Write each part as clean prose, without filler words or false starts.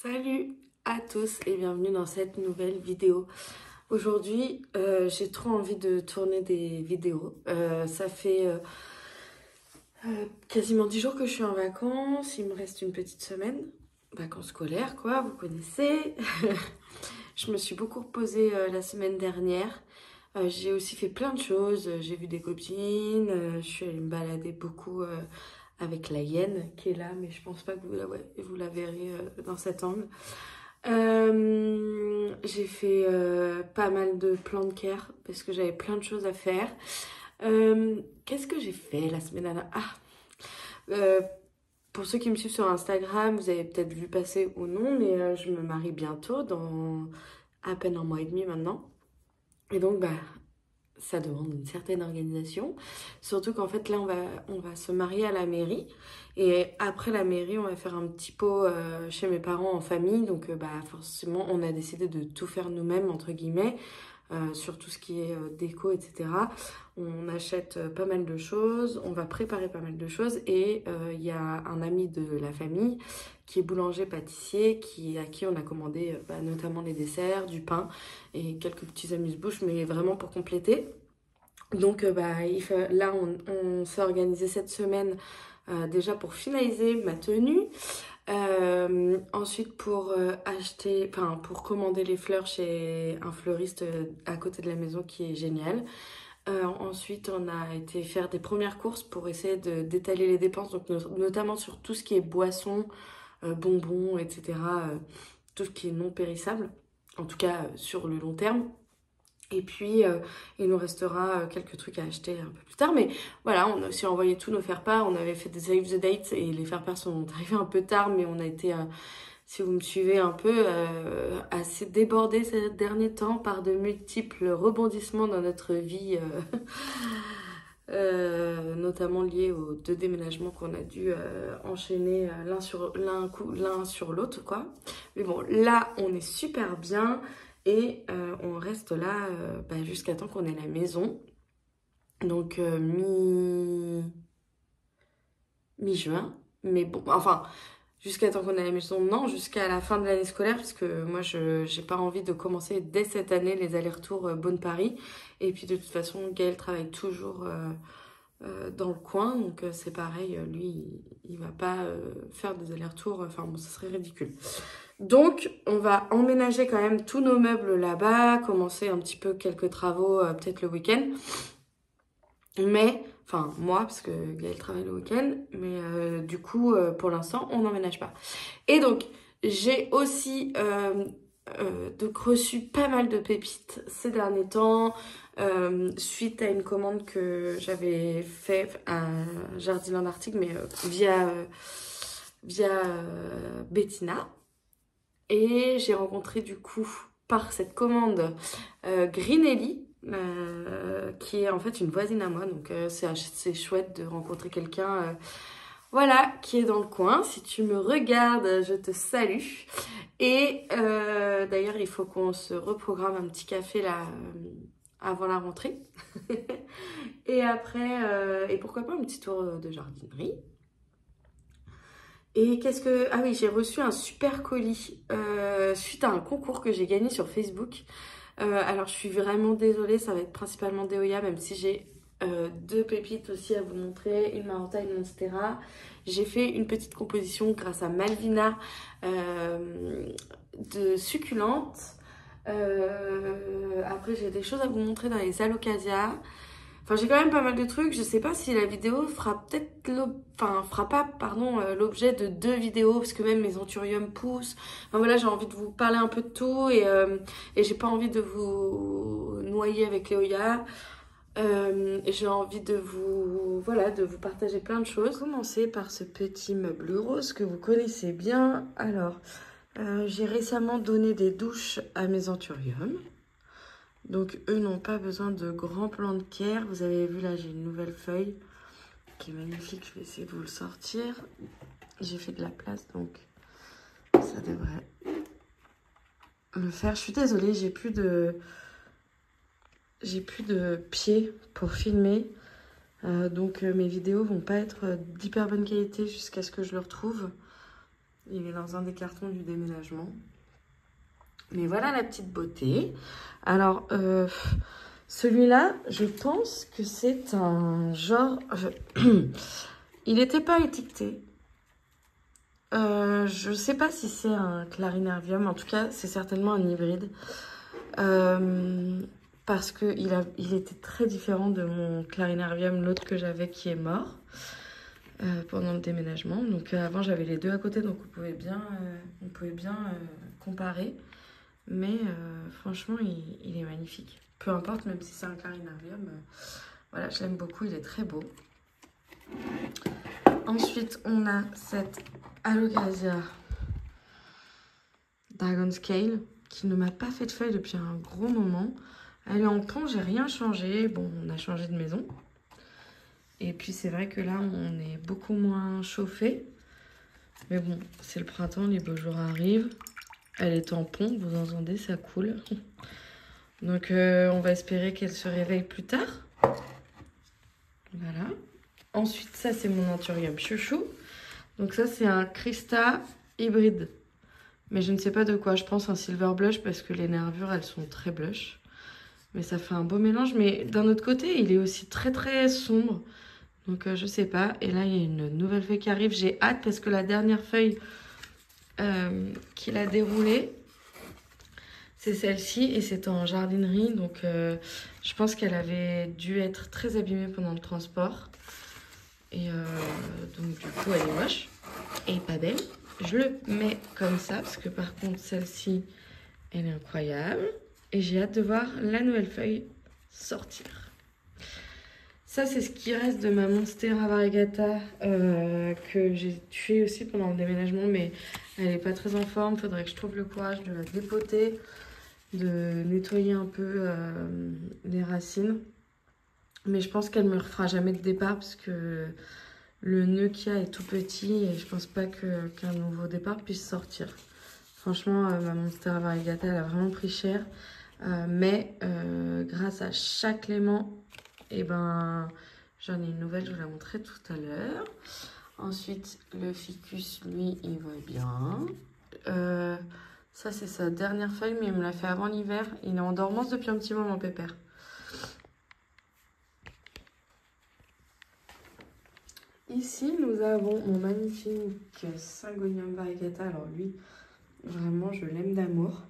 Salut à tous et bienvenue dans cette nouvelle vidéo. Aujourd'hui, j'ai trop envie de tourner des vidéos. Ça fait quasiment 10 jours que je suis en vacances. Il me reste une petite semaine. Vacances scolaires, quoi, vous connaissez. Je me suis beaucoup reposée la semaine dernière. J'ai aussi fait plein de choses. J'ai vu des copines. Je suis allée me balader beaucoup avec la hyène qui est là, mais je pense pas que vous la verrez dans cet angle. J'ai fait pas mal de plans de care parce que j'avais plein de choses à faire. Qu'est-ce que j'ai fait la semaine dernière? Pour ceux qui me suivent sur Instagram, vous avez peut-être vu passer ou non, mais je me marie bientôt dans à peine un mois et demi maintenant. Et donc, ça demande une certaine organisation. Surtout qu'en fait, là, on va se marier à la mairie. Et après la mairie, on va faire un petit pot chez mes parents en famille. Donc, forcément, on a décidé de tout faire nous-mêmes, entre guillemets, sur tout ce qui est déco, etc. On achète pas mal de choses, on va préparer pas mal de choses. Et il y a un ami de la famille qui est boulanger-pâtissier, à qui on a commandé notamment les desserts, du pain et quelques petits amuse-bouches, mais vraiment pour compléter. Donc là, on s'est organisé cette semaine déjà pour finaliser ma tenue. Ensuite pour pour commander les fleurs chez un fleuriste à côté de la maison qui est génial. Ensuite, on a été faire des premières courses pour essayer d'étaler les dépenses, donc notamment sur tout ce qui est boissons, bonbons, etc. Tout ce qui est non périssable, en tout cas sur le long terme. Et puis, il nous restera quelques trucs à acheter un peu plus tard. Mais voilà, on a aussi envoyé tous nos faire-part. On avait fait des save the dates et les faire-part sont arrivés un peu tard. Mais on a été, si vous me suivez un peu, assez débordés ces derniers temps par de multiples rebondissements dans notre vie. Notamment liés aux deux déménagements qu'on a dû enchaîner l'un sur l'autre, quoi. Mais bon, là, on est super bien. Et on reste là jusqu'à temps qu'on ait la maison. Donc mi-juin. Mais bon, enfin, jusqu'à temps qu'on ait la maison, non, jusqu'à la fin de l'année scolaire, parce que moi, j'ai pas envie de commencer dès cette année les allers-retours Beaune-Paris. Et puis de toute façon, Gaël travaille toujours dans le coin, donc c'est pareil, lui, il va pas faire des allers-retours, enfin bon, ça serait ridicule. Donc, on va emménager quand même tous nos meubles là-bas, commencer un petit peu quelques travaux, peut-être le week-end. Mais, enfin, moi, parce que Gaël travaille le week-end, mais du coup, pour l'instant, on n'emménage pas. Et donc, j'ai aussi donc reçu pas mal de pépites ces derniers temps, suite à une commande que j'avais fait à Jardiland Arctique, mais via Bettina. Et j'ai rencontré du coup par cette commande Greenelly, qui est en fait une voisine à moi. Donc c'est chouette de rencontrer quelqu'un voilà, qui est dans le coin. Si tu me regardes, je te salue. Et d'ailleurs, il faut qu'on se reprogramme un petit café là avant la rentrée. Et après, et pourquoi pas un petit tour de jardinerie. Et ah oui, j'ai reçu un super colis suite à un concours que j'ai gagné sur Facebook. Alors, je suis vraiment désolée, ça va être principalement des Oya, même si j'ai deux pépites aussi à vous montrer, une Maranta et une Monstera. J'ai fait une petite composition grâce à Malvina de succulentes. Après, j'ai des choses à vous montrer dans les Alocasia. Enfin, j'ai quand même pas mal de trucs. Je sais pas si la vidéo fera l'objet de deux vidéos parce que même mes anthuriums poussent. Enfin voilà, j'ai envie de vous parler un peu de tout et j'ai pas envie de vous noyer avec les Oya. J'ai envie de vous partager plein de choses. Commencer par ce petit meuble rose que vous connaissez bien. Alors, j'ai récemment donné des douches à mes anthuriums. Donc eux n'ont pas besoin de grands plans de care. Vous avez vu là, j'ai une nouvelle feuille qui est magnifique. Je vais essayer de vous le sortir. J'ai fait de la place, donc ça devrait le faire. Je suis désolée, j'ai plus de pied pour filmer. Donc mes vidéos vont pas être d'hyper bonne qualité jusqu'à ce que je le retrouve. Il est dans un des cartons du déménagement. Mais voilà la petite beauté. Alors, celui-là, je pense que c'est un genre... Il n'était pas étiqueté. Je ne sais pas si c'est un Clarinervium. En tout cas, c'est certainement un hybride. Parce qu'il était très différent de mon Clarinervium, l'autre que j'avais qui est mort pendant le déménagement. Donc avant, j'avais les deux à côté, donc on pouvait bien comparer. Mais franchement, il est magnifique. Peu importe, même si c'est un Clarinervium, voilà, je l'aime beaucoup, il est très beau. Ensuite, on a cette Alocasia Dragon Scale qui ne m'a pas fait de feuilles depuis un gros moment. Elle est en pont, j'ai rien changé. Bon, on a changé de maison. Et puis c'est vrai que là, on est beaucoup moins chauffé. Mais bon, c'est le printemps, les beaux jours arrivent. Elle est en pont, vous entendez, ça coule. Donc on va espérer qu'elle se réveille plus tard. Voilà. Ensuite, ça c'est mon Anthurium chouchou. Donc ça c'est un Christa hybride. Mais je ne sais pas de quoi, je pense un silver blush parce que les nervures elles sont très blush. Mais ça fait un beau mélange. Mais d'un autre côté, il est aussi très très sombre. Donc je sais pas. Et là, il y a une nouvelle feuille qui arrive. J'ai hâte parce que la dernière feuille qu'il a déroulée, c'est celle-ci. Et c'est en jardinerie. Donc je pense qu'elle avait dû être très abîmée pendant le transport. Et donc du coup, elle est moche. Et pas belle. Je le mets comme ça. Parce que par contre, celle-ci, elle est incroyable. Et j'ai hâte de voir la nouvelle feuille sortir. Ça, c'est ce qui reste de ma Monstera variegata que j'ai tuée aussi pendant le déménagement. Mais elle n'est pas très en forme. Il faudrait que je trouve le courage de la dépoter, de nettoyer un peu les racines. Mais je pense qu'elle ne me refera jamais de départ parce que le nœud qu'il y a est tout petit. Et je pense pas qu'un nouveau départ puisse sortir. Franchement, ma Monstera variegata, elle a vraiment pris cher. Mais grâce à chaque Clément, et ben, j'en ai une nouvelle, je vous la montrerai tout à l'heure. Ensuite, le ficus, lui, il va bien. Ça, c'est sa dernière feuille, mais il me l'a fait avant l'hiver. Il est en dormance depuis un petit moment, pépère. Ici, nous avons mon magnifique Syngonium variegata. Alors lui, vraiment, je l'aime d'amour.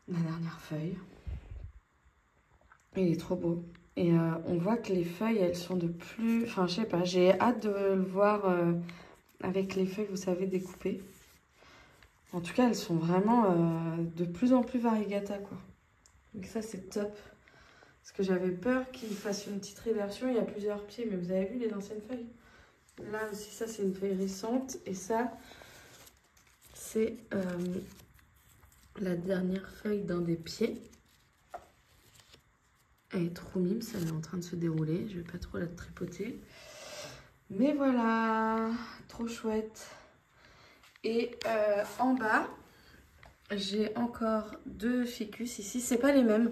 La dernière feuille. Il est trop beau. Et on voit que les feuilles, elles sont de plus... Enfin, je sais pas, j'ai hâte de le voir avec les feuilles, vous savez, découpées. En tout cas, elles sont vraiment de plus en plus variegata, quoi. Donc ça, c'est top. Parce que j'avais peur qu'il fasse une petite réversion. Il y a plusieurs pieds, mais vous avez vu les anciennes feuilles? Là aussi, ça, c'est une feuille récente. Et ça, c'est la dernière feuille d'un des pieds. Elle est trop mime, ça, elle est en train de se dérouler. Je vais pas trop la tripoter. Mais voilà, trop chouette. Et en bas, j'ai encore deux ficus ici. C'est pas les mêmes.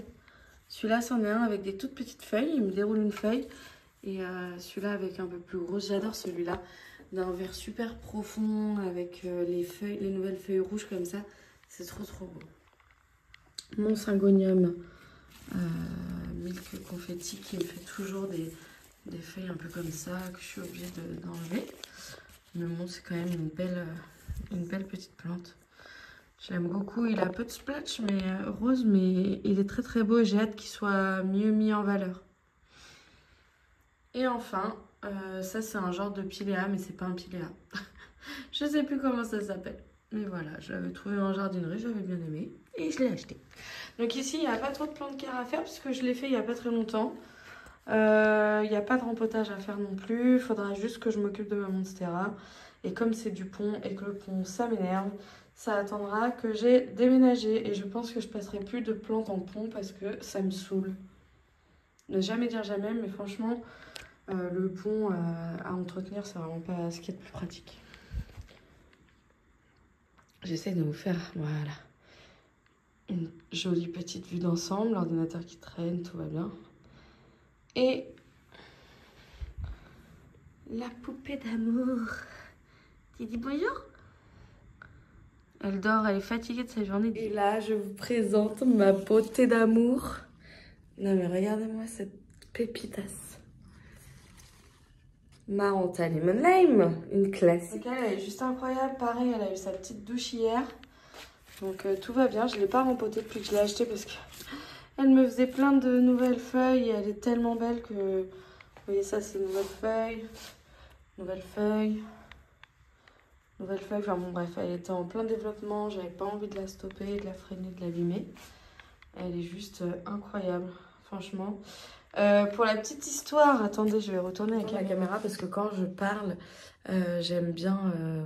Celui-là, c'en est un avec des toutes petites feuilles. Il me déroule une feuille. Et celui-là avec un peu plus gros. J'adore celui-là. D'un vert super profond avec les nouvelles feuilles rouges comme ça. C'est trop trop beau. Mon Syngonium Milk Confetti qui me fait toujours des feuilles un peu comme ça que je suis obligée d'enlever. Mais bon, c'est quand même une belle petite plante. Je l'aime beaucoup. Il a peu de splotch, mais rose, mais il est très très beau et j'ai hâte qu'il soit mieux mis en valeur. Et enfin, ça c'est un genre de pilea, mais c'est pas un pilea. Je sais plus comment ça s'appelle. Mais voilà, je l'avais trouvé en jardinerie, j'avais bien aimé et je l'ai acheté. Donc ici, il n'y a pas trop de plantes care à faire puisque je l'ai fait il n'y a pas très longtemps. Il n'y a pas de rempotage à faire non plus. Il faudra juste que je m'occupe de ma Monstera. Et comme c'est du pont et que le pont, ça m'énerve, ça attendra que j'ai déménagé. Et je pense que je passerai plus de plantes en pont parce que ça me saoule. Ne jamais dire jamais, mais franchement, le pont à entretenir, c'est vraiment pas ce qu'il y a de plus pratique. J'essaie de vous faire, voilà, une jolie petite vue d'ensemble, l'ordinateur qui traîne, tout va bien. Et la poupée d'amour Tu dis bonjour? Elle dort, elle est fatiguée de sa journée. Et là, je vous présente ma beauté d'amour. Non mais regardez-moi cette pépitasse. Maranta Lemon Lime, une classique. Donc elle est juste incroyable. Pareil, elle a eu sa petite douche hier. Donc tout va bien. Je ne l'ai pas rempotée depuis que je l'ai achetée parce que elle me faisait plein de nouvelles feuilles. Et elle est tellement belle que... Vous voyez ça, c'est nouvelles feuilles. Nouvelles feuilles. Nouvelle feuille, enfin bon bref, elle était en plein développement, j'avais pas envie de la stopper, de la freiner, de l'abîmer. Elle est juste incroyable, franchement. Pour la petite histoire, attendez, je vais retourner avec la caméra parce que quand je parle, j'aime bien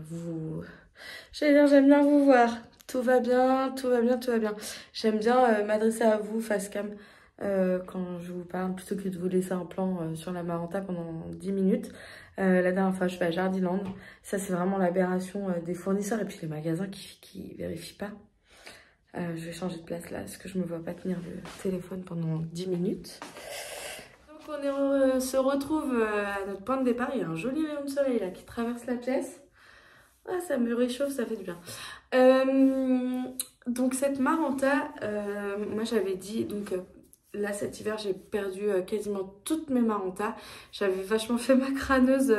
vous... J'aime bien vous voir. Tout va bien, tout va bien, tout va bien. J'aime bien m'adresser à vous face cam quand je vous parle plutôt que de vous laisser un plan sur la Maranta pendant 10 minutes. La dernière fois, je vais à Jardiland. Ça, c'est vraiment l'aberration des fournisseurs et puis les magasins qui vérifient pas. Je vais changer de place là parce que je me vois pas tenir le téléphone pendant 10 minutes. Donc on se retrouve à notre point de départ. Il y a un joli rayon de soleil là qui traverse la pièce. Ah, ça me réchauffe, ça fait du bien. Donc cette Maranta, moi j'avais dit, donc là cet hiver j'ai perdu quasiment toutes mes Marantas. J'avais vachement fait ma crâneuse,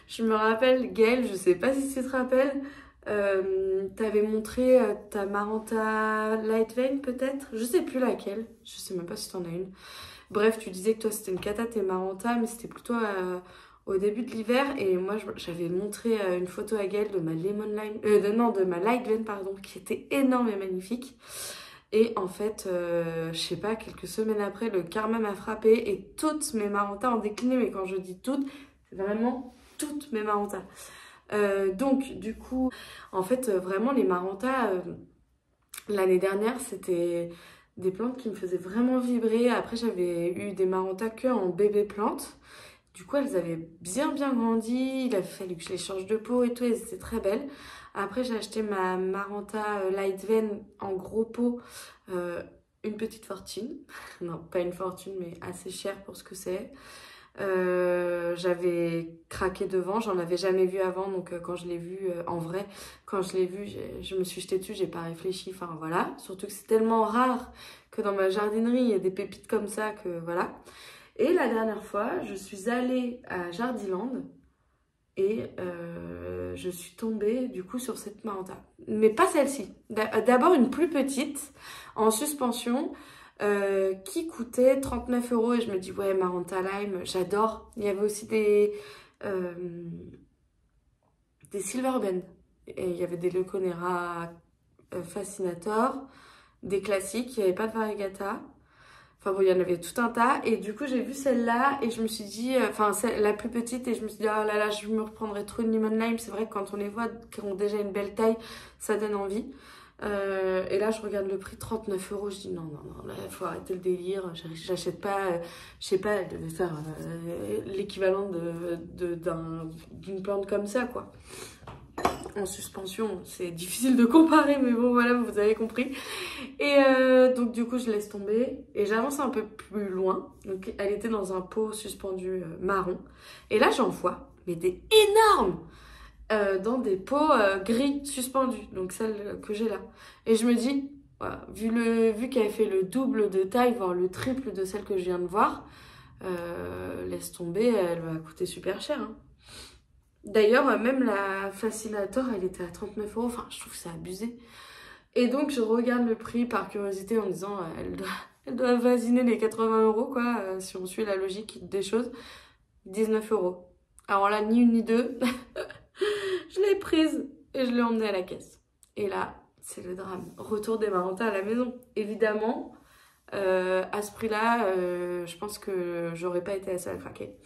je me rappelle Gaëlle, je sais pas si tu te rappelles, t'avais montré ta Maranta Light Vein peut-être, je sais plus laquelle, je sais même pas si t'en as une. Bref, tu disais que toi c'était une cata tes Marantas, mais c'était plutôt au début de l'hiver. Et moi j'avais montré une photo à Gaëlle de ma Lemon Lime, de ma Light Vein pardon, qui était énorme et magnifique. Et en fait, je sais pas, quelques semaines après, le karma m'a frappé et toutes mes Marantas ont décliné. Mais quand je dis toutes, c'est vraiment toutes mes Marantas. Donc du coup, en fait, vraiment les Marantas, l'année dernière, c'était des plantes qui me faisaient vraiment vibrer. Après, j'avais eu des Marantas que en bébé plante. Du coup, elles avaient bien grandi. Il a fallu que je les change de pot et tout. Elles étaient très belles. Après, j'ai acheté ma Maranta Light Vein en gros pot. Une petite fortune. Non, pas une fortune, mais assez cher pour ce que c'est. J'avais craqué devant, j'en avais jamais vu avant, donc quand je l'ai vu en vrai, quand je l'ai vu, je me suis jetée dessus, j'ai pas réfléchi, enfin voilà. Surtout que c'est tellement rare que dans ma jardinerie, il y a des pépites comme ça que voilà. Et la dernière fois, je suis allée à Jardiland et je suis tombée du coup sur cette Maranta. Mais pas celle-ci. D'abord une plus petite, en suspension, qui coûtait 39 € et je me dis ouais Maranta Lime j'adore. Il y avait aussi des Silver Bend et il y avait des Leuconera Fascinator, des classiques, il n'y avait pas de Variegata, enfin bon il y en avait tout un tas et du coup j'ai vu celle-là et je me suis dit, enfin la plus petite et je me suis dit oh là là je me reprendrai trop une Lemon Lime. C'est vrai que quand on les voit qui ont déjà une belle taille ça donne envie. Et là je regarde le prix 39 €, je dis non là il faut arrêter le délire, j'achète pas, je sais pas, elle devait faire l'équivalent d'une plante comme ça quoi, en suspension. C'est difficile de comparer mais bon voilà vous avez compris. Et donc du coup je laisse tomber et j'avance un peu plus loin. Donc elle était dans un pot suspendu marron et là j'en vois mais des énormes dans des pots gris suspendus, donc celle que j'ai là. Et je me dis, voilà, vu qu'elle fait le double de taille, voire le triple de celle que je viens de voir, laisse tomber, elle va coûter super cher. Hein. D'ailleurs, même la Fascinator, elle était à 39 €, enfin je trouve que c'est abusé. Et donc je regarde le prix par curiosité en me disant, elle doit avoisiner les 80 € quoi, si on suit la logique des choses. 19 €. Alors là, ni une ni deux. Je l'ai prise et je l'ai emmenée à la caisse. Et là, c'est le drame. Retour des Marantas à la maison. Évidemment, à ce prix-là, je pense que j'aurais pas été assez à craquer.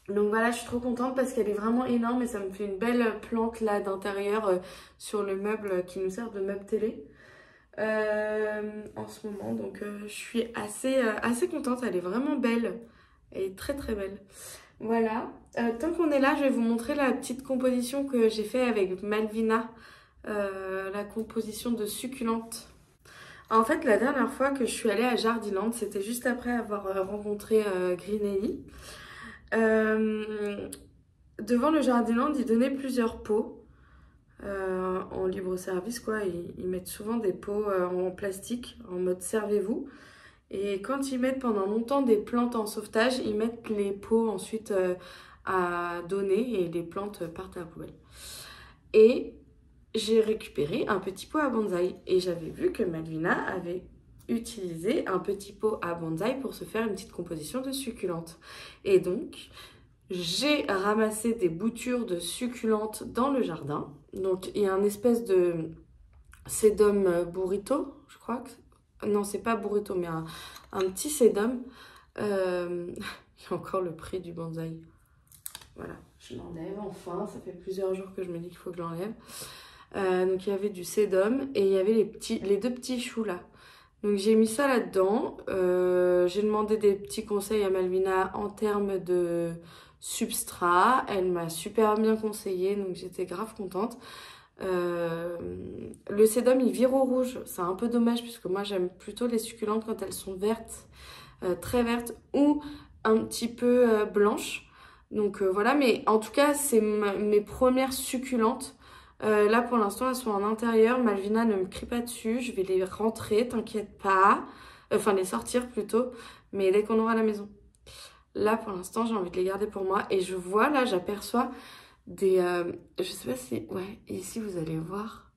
Donc voilà, je suis trop contente parce qu'elle est vraiment énorme et ça me fait une belle plante là d'intérieur sur le meuble qui nous sert de meuble télé en ce moment. Donc je suis assez contente, elle est vraiment belle. Elle est très très belle. Voilà, tant qu'on est là, je vais vous montrer la petite composition que j'ai fait avec Malvina, la composition de succulente. En fait, la dernière fois que je suis allée à Jardiland, c'était juste après avoir rencontré Green Ellie. devant le Jardiland, ils donnaient plusieurs pots en libre service, quoi. Ils mettent souvent des pots en plastique, en mode servez-vous. Et quand ils mettent pendant longtemps des plantes en sauvetage, ils mettent les pots ensuite à donner et les plantes partent à la poubelle. Et j'ai récupéré un petit pot à bonsaï et j'avais vu que Malvina avait utilisé un petit pot à bonsaï pour se faire une petite composition de succulentes. Et donc, j'ai ramassé des boutures de succulentes dans le jardin. Donc, il y a un espèce de sédum burrito, je crois que... Non, c'est pas burrito, mais un petit sédum. Il y a encore le prix du bonsaï. Voilà, je l'enlève enfin. Ça fait plusieurs jours que je me dis qu'il faut que je l'enlève. Donc, il y avait du sédum et il y avait les deux petits choux là. Donc, j'ai mis ça là-dedans. J'ai demandé des petits conseils à Malvina en termes de substrat. Elle m'a super bien conseillé, donc j'étais grave contente. Le sédum il vire au rouge, c'est un peu dommage puisque moi j'aime plutôt les succulentes quand elles sont vertes, très vertes ou un petit peu blanches. Donc voilà, mais en tout cas c'est mes premières succulentes. Là pour l'instant elles sont en intérieur, Malvina ne me crie pas dessus, je vais les rentrer, t'inquiète pas, enfin les sortir plutôt, mais dès qu'on aura la maison. Là pour l'instant j'ai envie de les garder pour moi et je vois là, j'aperçois des... je sais pas si... Ouais, ici vous allez voir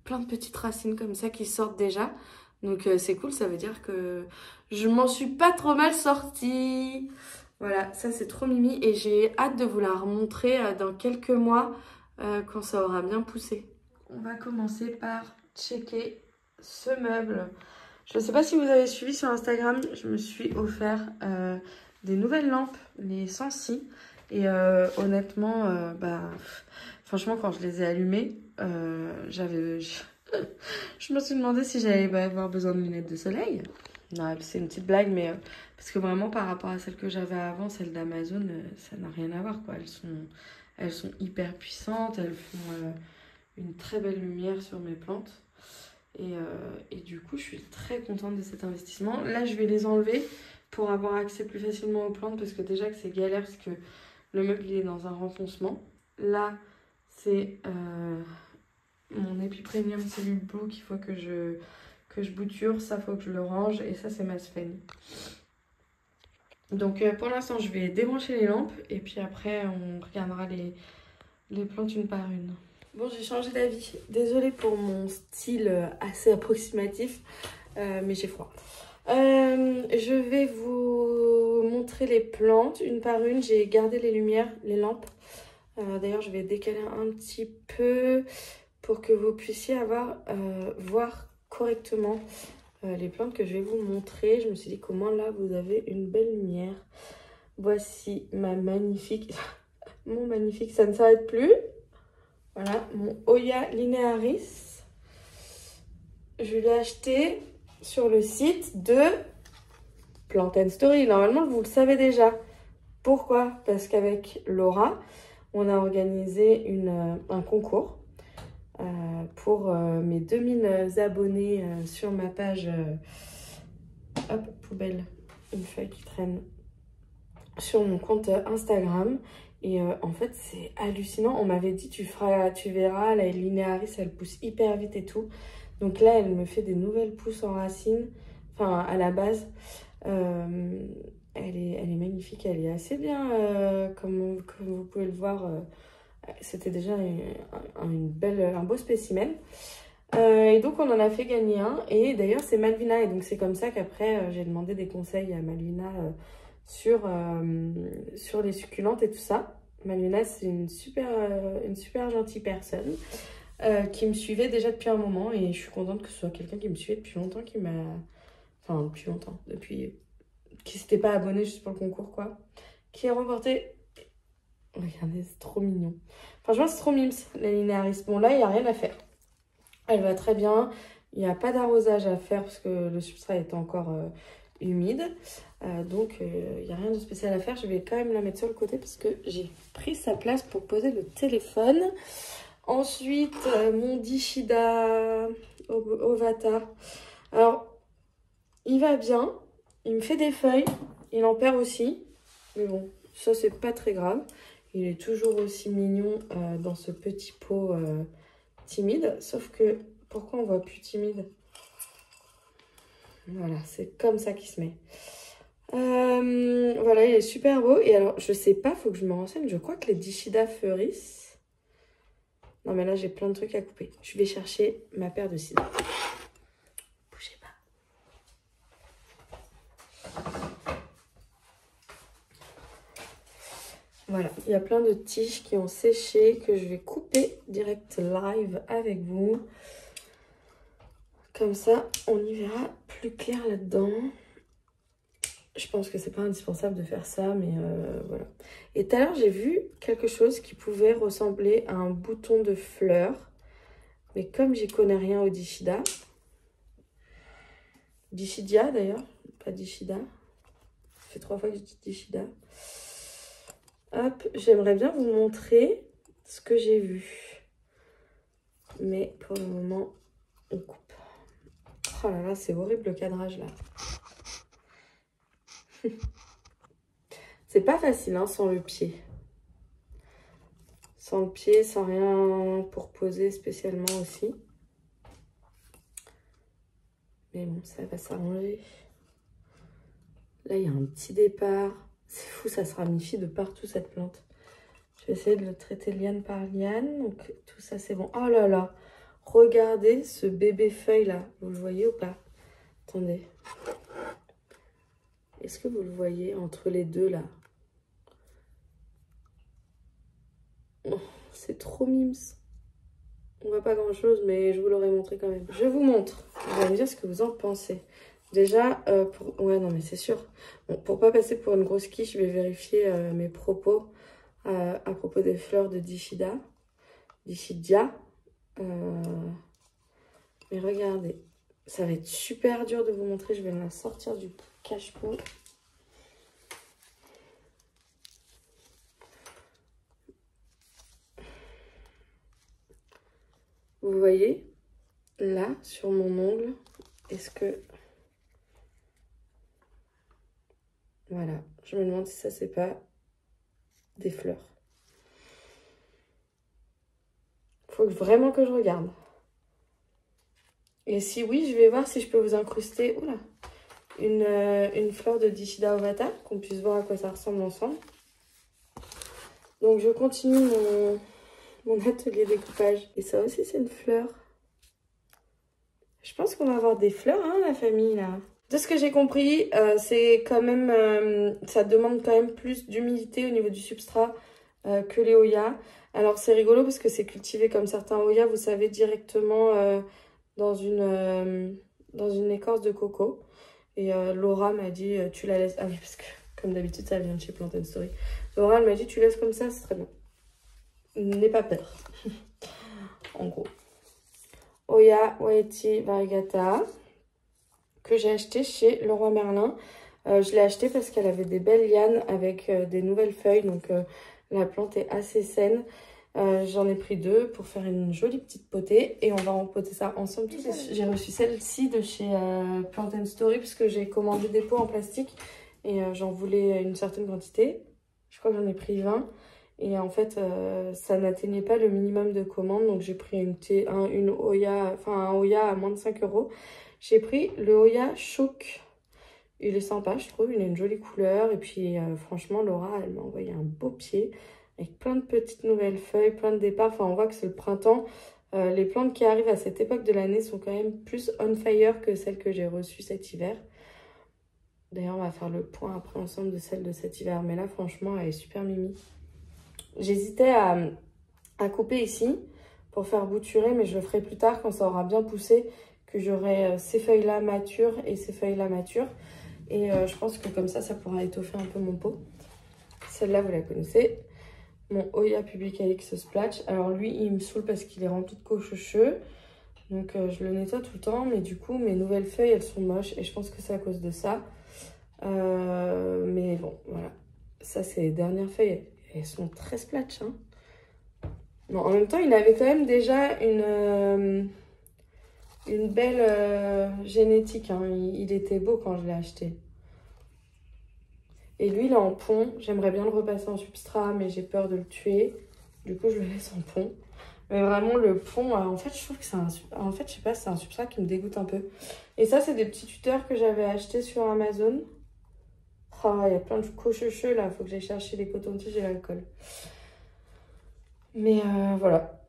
plein de petites racines comme ça qui sortent déjà. Donc c'est cool, ça veut dire que je m'en suis pas trop mal sortie. Voilà, ça c'est trop mimi et j'ai hâte de vous la remontrer dans quelques mois quand ça aura bien poussé. On va commencer par checker ce meuble. Je ne sais pas si vous avez suivi sur Instagram, je me suis offert des nouvelles lampes, les Sensi. Et honnêtement, franchement, quand je les ai allumées, je me suis demandé si j'allais avoir besoin de lunettes de soleil. Non, c'est une petite blague, mais parce que vraiment, par rapport à celles que j'avais avant, celles d'Amazon, ça n'a rien à voir, quoi. Elles sont hyper puissantes, elles font une très belle lumière sur mes plantes. Et du coup, je suis très contente de cet investissement. Là, je vais les enlever pour avoir accès plus facilement aux plantes parce que déjà que c'est galère parce que le meuble il est dans un renfoncement. Là, c'est mon Epipremium Cellule Blue qu'il faut que je bouture. Ça, faut que je le range. Et ça, c'est ma sphène. Donc, pour l'instant, je vais débrancher les lampes. Et puis après, on regardera les plantes une par une. Bon, j'ai changé d'avis. Désolée pour mon style assez approximatif. Mais j'ai froid. Je vais vous montrer les plantes une par une. J'ai gardé les lumières, les lampes. D'ailleurs, je vais décaler un petit peu pour que vous puissiez voir correctement les plantes que je vais vous montrer. Je me suis dit qu'au moins là, vous avez une belle lumière. Voici ma magnifique... Mon magnifique, ça ne s'arrête plus. Voilà, mon Hoya linearis. Je l'ai acheté sur le site de Plant & Story. Normalement, vous le savez déjà. Pourquoi? Parce qu'avec Laura, on a organisé un concours pour mes 2000 abonnés sur ma page. Hop, poubelle, une feuille qui traîne sur mon compte Instagram. Et en fait, c'est hallucinant. On m'avait dit, tu verras, la linéaris, elle pousse hyper vite et tout. Donc là, elle me fait des nouvelles pousses en racines. Enfin, à la base, elle est magnifique. Elle est assez bien, comme vous pouvez le voir. C'était déjà un beau spécimen. Et donc, on en a fait gagner un. Et d'ailleurs, c'est Malvina. Et donc, c'est comme ça qu'après, j'ai demandé des conseils à Malvina sur les succulentes et tout ça. Malvina, c'est une super gentille personne qui me suivait déjà depuis un moment. Et je suis contente que ce soit quelqu'un qui me suivait depuis longtemps, Enfin, depuis longtemps. Qui s'était pas abonné juste pour le concours, quoi. Qui a remporté... Regardez, c'est trop mignon. Franchement, c'est trop mimes, la linéaris. Bon, là, il n'y a rien à faire. Elle va très bien. Il n'y a pas d'arrosage à faire parce que le substrat est encore humide. Donc, il n'y a rien de spécial à faire. Je vais quand même la mettre sur le côté parce que j'ai pris sa place pour poser le téléphone. Ensuite, mon Dishida Ovata. Alors, il va bien. Il me fait des feuilles. Il en perd aussi. Mais bon, ça, c'est pas très grave. Il est toujours aussi mignon dans ce petit pot timide. Sauf que, pourquoi on voit plus timide? Voilà, c'est comme ça qu'il se met. Voilà, il est super beau. Et alors, je sais pas, faut que je me renseigne. Je crois que les Dishida fleurissent. Non, mais là, j'ai plein de trucs à couper. Je vais chercher ma paire de ciseaux. Bougez pas. Voilà, il y a plein de tiges qui ont séché que je vais couper direct live avec vous. Comme ça, on y verra plus clair là-dedans. Je pense que c'est pas indispensable de faire ça, mais voilà. Et tout à l'heure, j'ai vu quelque chose qui pouvait ressembler à un bouton de fleur. Mais comme j'y connais rien au Dishida, Dishidia d'ailleurs, pas Dishida. Ça fait 3 fois que je dis Dishida. Hop, j'aimerais bien vous montrer ce que j'ai vu. Mais pour le moment, on coupe. Oh là là, c'est horrible le cadrage là. C'est pas facile hein, sans le pied. Sans le pied, sans rien pour poser spécialement aussi. Mais bon, ça va s'arranger. Là, il y a un petit départ. C'est fou, ça se ramifie de partout cette plante. Je vais essayer de le traiter liane par liane. Donc tout ça, c'est bon. Oh là là, regardez ce bébé feuille là. Vous le voyez ou pas? Attendez. Est-ce que vous le voyez entre les deux là? Oh, c'est trop mimes. On voit pas grand chose, mais je vous l'aurais montré quand même. Je vous montre. Vous allez me dire ce que vous en pensez. Déjà, ouais, non, mais c'est sûr. Bon, pour pas passer pour une grosse quiche, je vais vérifier mes propos à propos des fleurs de Dishidia. Mais regardez, ça va être super dur de vous montrer. Je vais la sortir du cache-pot. Vous voyez, là, sur mon ongle, est-ce que... Voilà, je me demande si ça, c'est pas des fleurs. Faut vraiment que je regarde. Et si oui, je vais voir si je peux vous incruster oula, une fleur de Dishida ovata, qu'on puisse voir à quoi ça ressemble ensemble. Donc je continue mon atelier découpage. Et ça aussi, c'est une fleur. Je pense qu'on va avoir des fleurs, hein, la famille, là. De ce que j'ai compris, c'est quand même... ça demande quand même plus d'humidité au niveau du substrat que les Oya. Alors, c'est rigolo parce que c'est cultivé comme certains Oya, vous savez, directement dans une écorce de coco. Et Laura m'a dit, tu la laisses... Ah oui, parce que comme d'habitude, ça vient de chez Plant & Story. Laura, elle m'a dit, tu laisses comme ça, c'est très bien. N'aie pas peur. En gros. Oya Waiti Variegata, que j'ai acheté chez Leroy Merlin. Je l'ai acheté parce qu'elle avait des belles lianes avec des nouvelles feuilles. Donc la plante est assez saine. J'en ai pris 2 pour faire une jolie petite potée. Et on va empoter ça ensemble. J'ai reçu celle-ci de chez Plant & Story parce que j'ai commandé des pots en plastique. Et j'en voulais une certaine quantité. Je crois que j'en ai pris 20. Et en fait, ça n'atteignait pas le minimum de commande. Donc j'ai pris une Oya, enfin un Oya à moins de 5 €. J'ai pris le Oya Chouk. Il est sympa, je trouve. Il a une jolie couleur. Et puis, franchement, Laura, elle m'a envoyé un beau pied. Avec plein de petites nouvelles feuilles, plein de départs. Enfin, on voit que c'est le printemps. Les plantes qui arrivent à cette époque de l'année sont quand même plus on fire que celles que j'ai reçues cet hiver. D'ailleurs, on va faire le point après ensemble de celle de cet hiver. Mais là, franchement, elle est super mimi. J'hésitais à couper ici pour faire bouturer, mais je le ferai plus tard quand ça aura bien poussé, que j'aurai ces feuilles-là matures et ces feuilles-là matures. Et je pense que comme ça pourra étoffer un peu mon pot. Celle-là, vous la connaissez. Mon Oya Publicalix Splash. Alors lui, il me saoule parce qu'il est rempli de cochocheux. Donc je le nettoie tout le temps. Mais du coup, mes nouvelles feuilles, elles sont moches. Et je pense que c'est à cause de ça. Mais bon, voilà. Ça, c'est les dernières feuilles. Elles sont très splash, hein. Bon, en même temps, il avait quand même déjà une belle génétique, hein. Il était beau quand je l'ai acheté. Et lui, il est en pont. J'aimerais bien le repasser en substrat, mais j'ai peur de le tuer. Du coup, je le laisse en pont. Mais vraiment, le pont, en fait, je trouve que c'est un... En fait, je sais pas, c'est un substrat qui me dégoûte un peu. Et ça, c'est des petits tuteurs que j'avais achetés sur Amazon. Oh, il y a plein de cochecheux, là. Faut que j'aille chercher les cotons-tiges et l'alcool. Mais voilà.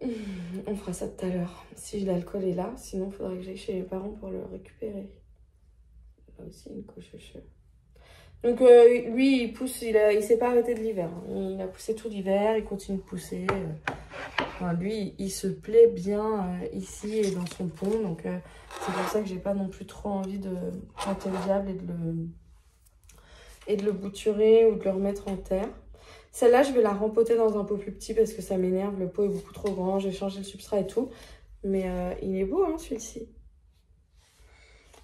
On fera ça tout à l'heure. Si l'alcool est là. Sinon, il faudrait que j'aille chez mes parents pour le récupérer. Là aussi, une cochecheux. Donc lui, il pousse, il s'est pas arrêté de l'hiver. Il a poussé tout l'hiver, il continue de pousser. Enfin, lui, il se plaît bien ici et dans son pont. Donc c'est pour ça que j'ai pas non plus trop envie de tenter le diable et de le bouturer ou de le remettre en terre. Celle-là, je vais la rempoter dans un pot plus petit parce que ça m'énerve. Le pot est beaucoup trop grand, j'ai changé le substrat et tout. Mais il est beau, hein, celui-ci.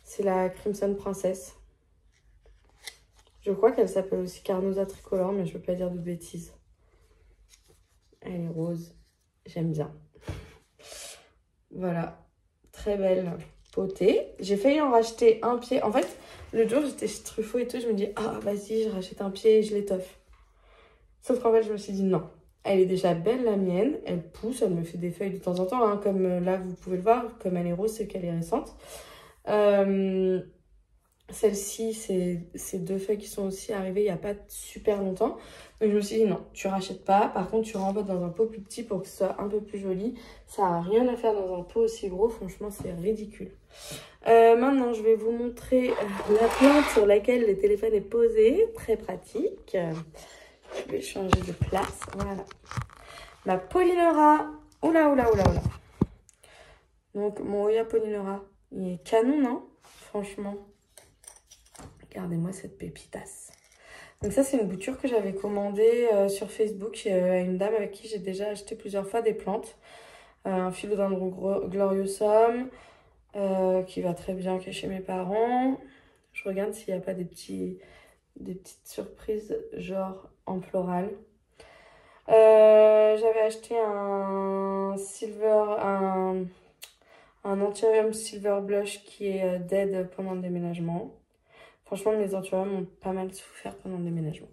C'est la Crimson Princess. Je crois qu'elle s'appelle aussi Carnosa tricolore, mais je ne veux pas dire de bêtises. Elle est rose. J'aime bien. Voilà. Très belle potée. J'ai failli en racheter un pied. En fait, le jour, j'étais chez Truffaut et tout. Je me dis, ah, vas-y, je rachète un pied et je l'étoffe. Sauf qu'en fait, je me suis dit, non. Elle est déjà belle, la mienne. Elle pousse, elle me fait des feuilles de temps en temps. Hein, comme là, vous pouvez le voir. Comme elle est rose, c'est qu'elle est récente. Celle-ci, c'est ces deux feuilles qui sont aussi arrivées il n'y a pas super longtemps. Donc je me suis dit non, tu rachètes pas. Par contre, tu rempotes dans un pot plus petit pour que ce soit un peu plus joli. Ça n'a rien à faire dans un pot aussi gros. Franchement, c'est ridicule. Maintenant, je vais vous montrer la plante sur laquelle le téléphone est posé. Très pratique. Je vais changer de place. Voilà. Ma Polynora. Oula, oula, oula, oula. Donc, mon Hoya Polynora, il est canon, non? Franchement. Regardez-moi cette pépitasse. Donc ça, c'est une bouture que j'avais commandée sur Facebook à une dame avec qui j'ai déjà acheté plusieurs fois des plantes. Un Philodendron gloriosum qui va très bien, qui est chez mes parents. Je regarde s'il n'y a pas des petites surprises genre en floral. J'avais acheté un Anthurium Silver Blush qui est dead pendant le déménagement. Franchement, mes anthuriums ont pas mal souffert pendant le déménagement.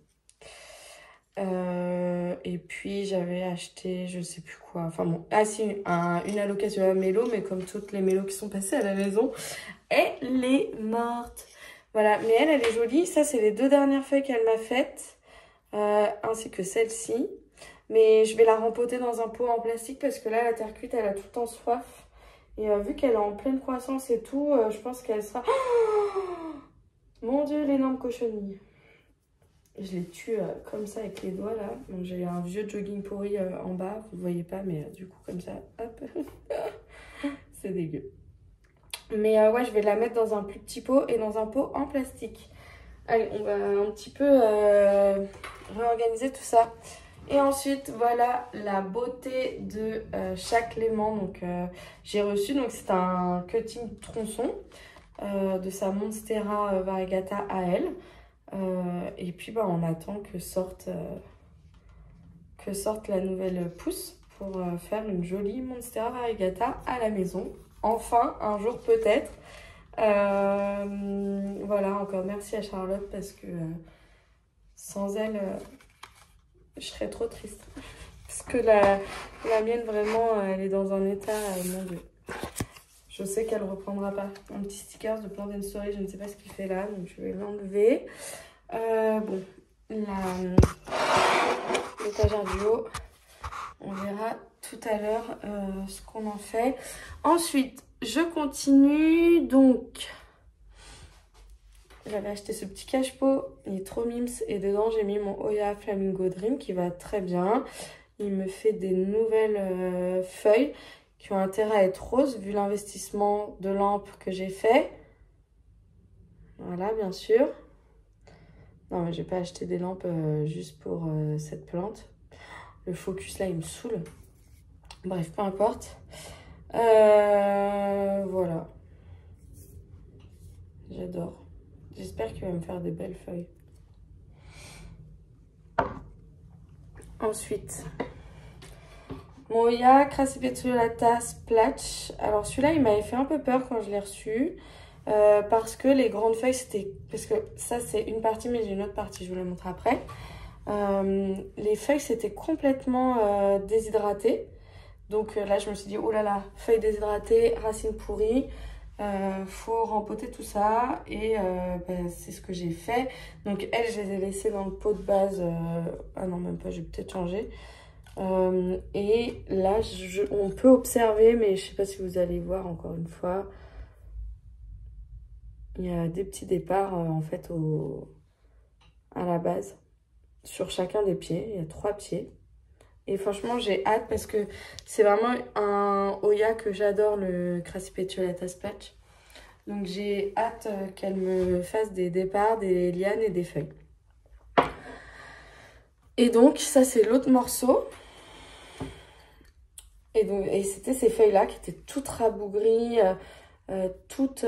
Et puis, j'avais acheté, je sais plus quoi. Enfin bon, ah si, une Alocasia mélo, mais comme toutes les mélos qui sont passées à la maison, elle est morte. Voilà, mais elle est jolie. Ça, c'est les 2 dernières feuilles qu'elle m'a faites, ainsi que celle-ci. Mais je vais la rempoter dans un pot en plastique parce que là, la terre cuite, elle a tout le temps soif. Et vu qu'elle est en pleine croissance et tout, je pense qu'elle sera... Mon Dieu, l'énorme cochonille. Je les tue comme ça avec les doigts là. Donc j'ai un vieux jogging pourri en bas. Vous ne voyez pas, mais du coup comme ça, hop. C'est dégueu. Mais ouais, je vais la mettre dans un plus petit pot et dans un pot en plastique. Allez, on va un petit peu réorganiser tout ça. Et ensuite, voilà la beauté de chaque Clément. Donc j'ai reçu, donc c'est un cutting tronçon. De sa Monstera variegata à elle. Et puis bah, on attend que sorte la nouvelle pousse pour faire une jolie Monstera variegata à la maison. Enfin, un jour peut-être. Voilà, encore merci à Charlotte parce que sans elle, je serais trop triste. Parce que la mienne, vraiment, elle est dans un état, mon Dieu. Je sais qu'elle ne reprendra pas. Un petit sticker de Plant and Story, je ne sais pas ce qu'il fait là, donc je vais l'enlever. Bon, l'étagère du haut, on verra tout à l'heure ce qu'on en fait. Ensuite, je continue. Donc, j'avais acheté ce petit cache-pot, il est trop mimes. Et dedans, j'ai mis mon Hoya Flamingo Dream qui va très bien. Il me fait des nouvelles feuilles qui ont intérêt à être roses vu l'investissement de lampes que j'ai fait. Voilà, bien sûr. Non, mais j'ai pas acheté des lampes juste pour cette plante. Le focus là, il me saoule. Bref, peu importe. Voilà. J'adore. J'espère qu'il va me faire des belles feuilles. Ensuite, mon Hoya Crassipetulata Splash. Alors celui-là, il m'avait fait un peu peur quand je l'ai reçu. parce que les grandes feuilles, c'était... Parce que ça, c'est une partie, mais j'ai une autre partie, je vous la montre après. Les feuilles, c'était complètement déshydraté. Donc là, je me suis dit, oh là là, feuilles déshydratées, racines pourries. Faut rempoter tout ça et c'est ce que j'ai fait. Donc elles, je les ai laissées dans le pot de base. Ah non, même pas, j'ai peut-être changé. Et là, on peut observer, mais je sais pas si vous allez voir encore une fois. Il y a des petits départs en fait à la base sur chacun des pieds. Il y a 3 pieds. Et franchement, j'ai hâte parce que c'est vraiment un Oya que j'adore, le Crassipetulata Spatch. Donc j'ai hâte qu'elle me fasse des départs, des lianes et des feuilles. Et donc ça c'est l'autre morceau. Et c'était ces feuilles-là qui étaient toutes rabougries, toutes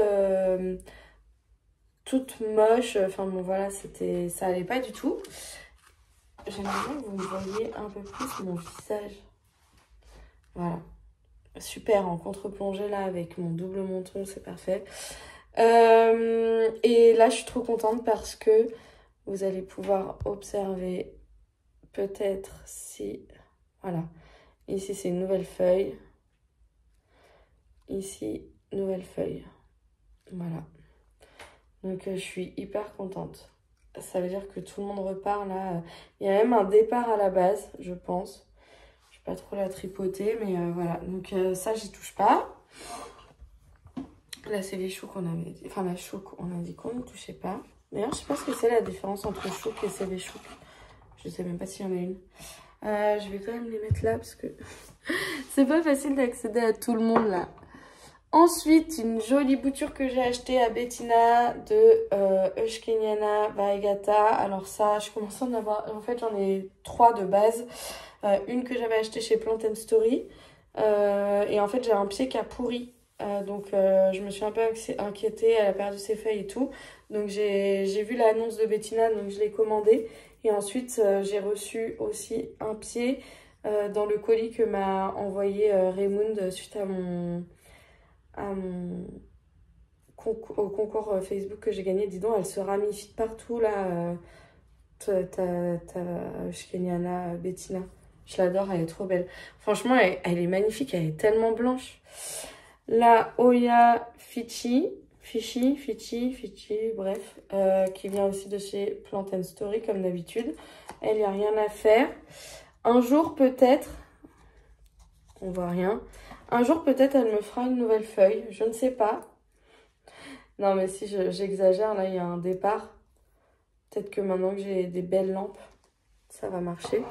moches. Enfin bon voilà, ça allait pas du tout. J'aimerais bien que vous me voyez un peu plus mon visage. Voilà. Super, en contre-plongée là avec mon double menton, c'est parfait. Et là, je suis trop contente parce que vous allez pouvoir observer peut-être si... Voilà. Ici, c'est une nouvelle feuille. Ici, nouvelle feuille. Voilà. Donc, je suis hyper contente. Ça veut dire que tout le monde repart là. Il y a même un départ à la base, je pense. Je vais pas trop la tripoter, mais voilà. Donc, ça, j'y touche pas. Là, c'est les choux qu'on avait dit. Enfin, la chouque, on a dit qu'on ne touchait pas. D'ailleurs, je sais pas ce que c'est la différence entre chouque et cévé-chouque. Je sais même pas s'il y en a une. Je vais quand même les mettre là parce que c'est pas facile d'accéder à tout le monde là. Ensuite, une jolie bouture que j'ai achetée à Bettina de Euskeniana Variegata. Alors ça, je commence à en avoir... En fait, j'en ai 3 de base. Une que j'avais achetée chez Plant & Story. Et en fait, j'ai un pied qui a pourri. Donc je me suis un peu inquiétée, elle a perdu ses feuilles et tout. Donc j'ai vu l'annonce de Bettina, donc je l'ai commandé. Et ensuite j'ai reçu aussi un pied dans le colis que m'a envoyé Raymond suite à mon au concours Facebook que j'ai gagné. Dis donc, elle se ramifie partout là, ta Euskeniana Bettina. Je l'adore, elle est trop belle. Franchement, elle est magnifique, elle est tellement blanche. La Oya Fichi, bref, qui vient aussi de chez Plant & Story, comme d'habitude. Elle, il n'y a rien à faire. Un jour, peut-être, on voit rien. Un jour, peut-être, elle me fera une nouvelle feuille. Je ne sais pas. Non, mais si j'exagère, là, il y a un départ. Peut-être que maintenant que j'ai des belles lampes, ça va marcher.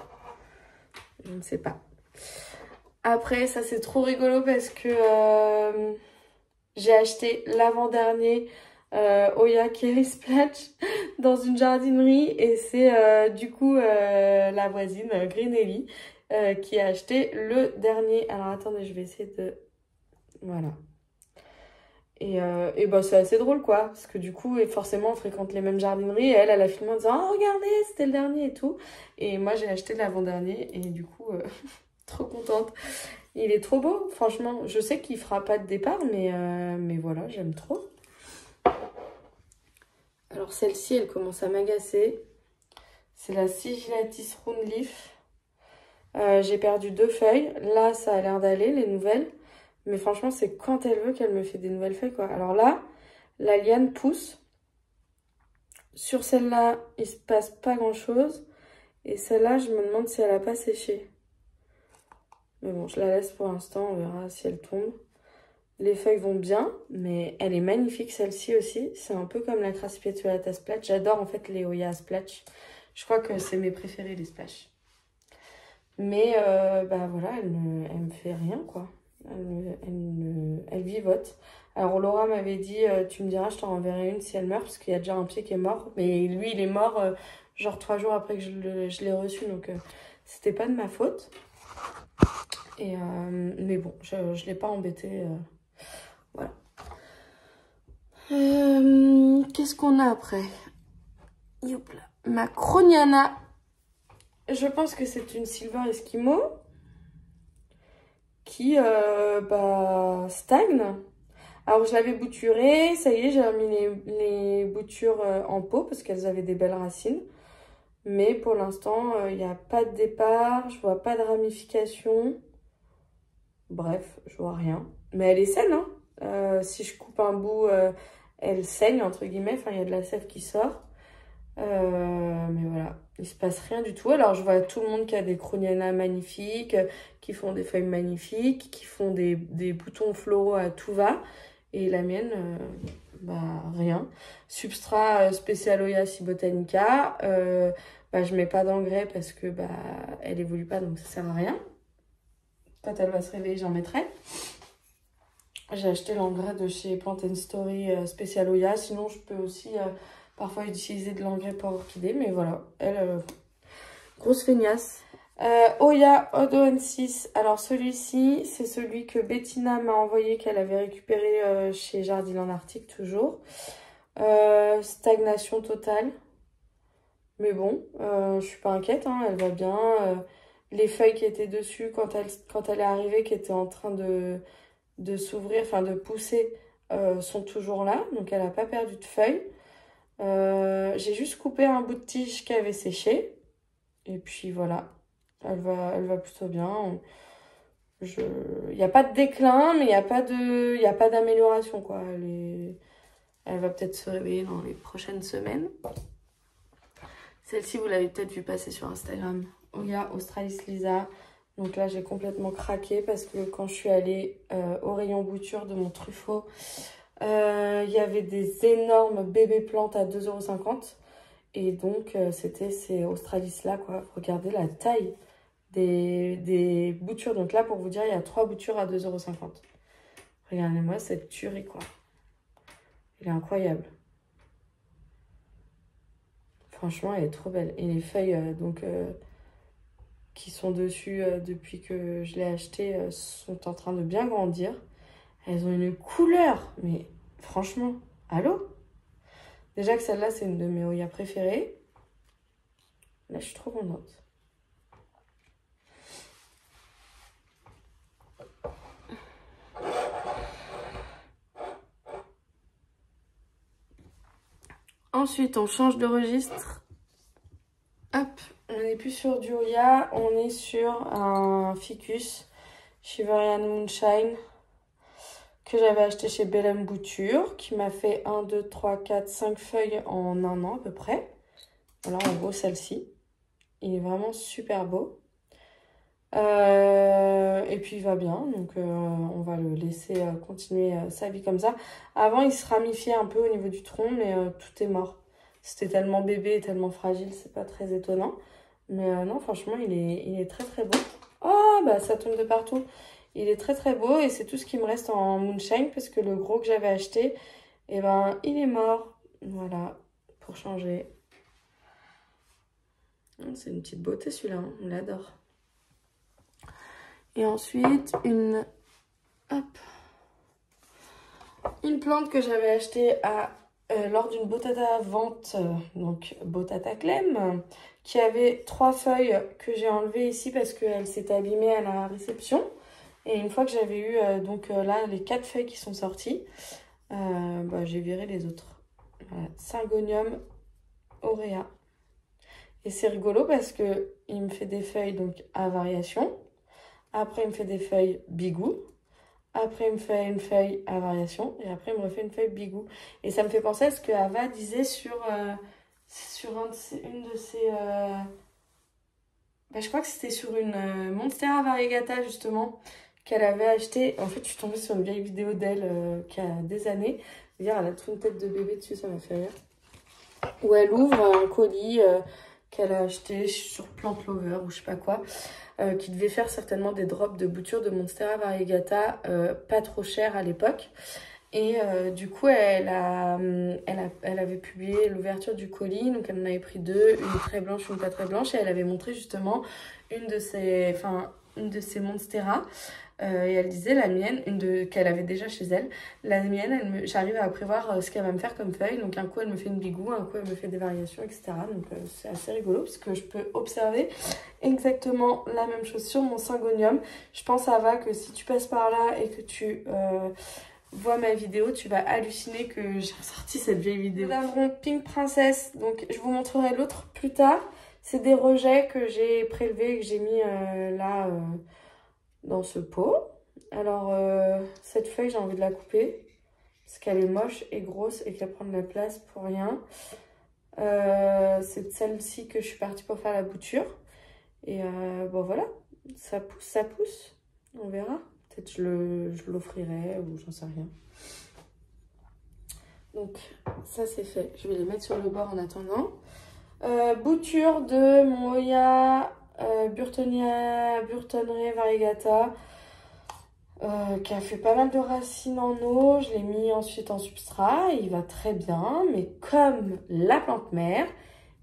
Je ne sais pas. Après, ça c'est trop rigolo parce que j'ai acheté l'avant-dernier Oya Kerry Splatch dans une jardinerie et c'est du coup la voisine Greenelly qui a acheté le dernier. Alors attendez, je vais essayer de... Voilà. Et bah c'est assez drôle quoi, parce que du coup, forcément on fréquente les mêmes jardineries et elle a filmé en disant « Oh regardez, c'était le dernier et tout ». Et moi j'ai acheté l'avant-dernier et du coup, trop contente. Il est trop beau, franchement. Je sais qu'il fera pas de départ, mais voilà, j'aime trop. Alors celle-ci, elle commence à m'agacer. C'est la Sigillatis Round Leaf. J'ai perdu 2 feuilles. Là, ça a l'air d'aller, les nouvelles. Mais franchement, c'est quand elle veut qu'elle me fait des nouvelles feuilles, quoi. Alors là, la liane pousse. Sur celle-là, il se passe pas grand-chose. Et celle-là, je me demande si elle a pas séché. Mais bon, je la laisse pour l'instant, on verra si elle tombe. Les feuilles vont bien, mais elle est magnifique celle-ci aussi. C'est un peu comme la Crassipetulata Splatch. J'adore en fait les Oya Splatch. Je crois que c'est mes préférés les Splatch. Mais bah voilà, elle me fait rien quoi. Elle vivote. Alors Laura m'avait dit, tu me diras, je t'en renverrai une si elle meurt, parce qu'il y a déjà un pied qui est mort. Mais lui, il est mort genre 3 jours après que je l'ai reçu, donc c'était pas de ma faute. Mais bon, je ne l'ai pas embêté. Voilà. Qu'est-ce qu'on a après? Youpla. Ma Croniana. Je pense que c'est une Silver Eskimo qui bah, stagne. Alors, je l'avais bouturée. Ça y est, j'ai remis les boutures en pot parce qu'elles avaient des belles racines. Mais pour l'instant, il n'y a pas de départ. Je vois pas de ramification. Bref, je vois rien. Mais elle est saine, hein. Si je coupe un bout, elle saigne, entre guillemets. Enfin, il y a de la sève qui sort. Mais voilà, il se passe rien du tout. Alors, je vois tout le monde qui a des Kruniana magnifiques, qui font des feuilles magnifiques, qui font des boutons floraux à tout va. Et la mienne, bah, rien. Substrat spécial Oyas botanica. Bah, je mets pas d'engrais parce que bah, elle évolue pas, donc ça sert à rien. Quand elle va se réveiller, j'en mettrai. J'ai acheté l'engrais de chez Plant Story spécial Oya. Sinon, je peux aussi parfois utiliser de l'engrais pour orchidée. Mais voilà, elle, grosse feignasse. Oya Odo N6. Alors, celui-ci, c'est celui que Bettina m'a envoyé, qu'elle avait récupéré chez Jardiland Arctique, toujours. Stagnation totale. Mais bon, je suis pas inquiète, hein, elle va bien. Les feuilles qui étaient dessus quand elle est arrivée, qui étaient en train de s'ouvrir, enfin de pousser, sont toujours là. Donc elle n'a pas perdu de feuilles. J'ai juste coupé un bout de tige qui avait séché. Et puis voilà, elle va plutôt bien. Il n'y a pas de déclin, mais il n'y a pas d'amélioration, quoi. Elle va peut-être se réveiller dans les prochaines semaines. Celle-ci, vous l'avez peut-être vu passer sur Instagram. Oya Australis Lisa. Donc là, j'ai complètement craqué parce que quand je suis allée au rayon bouture de mon Truffaut, il y avait des énormes bébés plantes à 2,50 €. Et donc, c'était ces Australis-là, quoi. Regardez la taille des boutures. Donc là, pour vous dire, il y a 3 boutures à 2,50 €. Regardez-moi cette tuerie, quoi. Elle est incroyable. Franchement, elle est trop belle. Et les feuilles, qui sont dessus depuis que je l'ai acheté, sont en train de bien grandir. Elles ont une couleur, mais franchement, allô? Déjà que celle-là, c'est une de mes Oya préférées. Là, je suis trop contente. Ensuite, on change de registre. Hop, on n'est plus sur du Oya, on est sur un ficus Shiverian Moonshine que j'avais acheté chez Bellem Bouture, qui m'a fait 1, 2, 3, 4, 5 feuilles en un an à peu près. Voilà, en gros, celle-ci. Il est vraiment super beau. Et puis il va bien, donc on va le laisser continuer sa vie comme ça. Avant, il se ramifiait un peu au niveau du tronc, mais tout est mort. C'était tellement bébé et tellement fragile, c'est pas très étonnant. Mais non, franchement, il est très très beau. Oh, bah ça tombe de partout. Il est très très beau et c'est tout ce qui me reste en Moonshine parce que le gros que j'avais acheté, eh ben, il est mort. Voilà, pour changer. C'est une petite beauté celui-là, hein, on l'adore. Et ensuite, une plante que j'avais achetée lors d'une Botata vente, donc Botata Clem, qui avait 3 feuilles que j'ai enlevées ici parce qu'elle s'est abîmée à la réception. Et une fois que j'avais eu là les 4 feuilles qui sont sorties, bah, j'ai viré les autres. Voilà, Syngonium aurea. Et c'est rigolo parce que il me fait des feuilles donc à variation. Après, il me fait des feuilles bigou. Après, il me fait une feuille à variation. Et après, il me refait une feuille bigou. Et ça me fait penser à ce que Ava disait sur une de ses... je crois que c'était sur une Monstera variegata, justement, qu'elle avait acheté. En fait, je suis tombée sur une vieille vidéo d'elle qui a des années. D'ailleurs, elle a toute une tête de bébé dessus, ça m'a fait rire. Où elle ouvre un colis qu'elle a acheté sur Plant Lover ou je sais pas quoi. Qui devait faire certainement des drops de boutures de Monstera variegata pas trop chères à l'époque. Et du coup, elle avait publié l'ouverture du colis. Donc, elle en avait pris 2, une très blanche, une pas très blanche. Et elle avait montré justement une de ces Monstera. Et elle disait, la mienne, qu'elle avait déjà chez elle, la mienne, j'arrive à prévoir ce qu'elle va me faire comme feuille. Donc un coup, elle me fait une bigou, un coup, elle me fait des variations, etc. Donc c'est assez rigolo parce que je peux observer exactement la même chose sur mon Syngonium. Je pense, Ava, que si tu passes par là et que tu vois ma vidéo, tu vas halluciner que j'ai ressorti cette vieille vidéo. Nous avons Pink Princess, donc je vous montrerai l'autre plus tard. C'est des rejets que j'ai prélevés et que j'ai mis là dans ce pot. Alors cette feuille, j'ai envie de la couper parce qu'elle est moche et grosse et qu'elle prend de la place pour rien. C'est celle-ci que je suis partie pour faire la bouture. Et bon voilà, ça pousse, ça pousse. On verra. Peut-être je l'offrirai ou j'en sais rien. Donc ça c'est fait. Je vais les mettre sur le bord en attendant. Bouture de mon Oya Burtonnerie Variegata. Qui a fait pas mal de racines en eau. Je l'ai mis ensuite en substrat. Il va très bien. Mais comme la plante mère,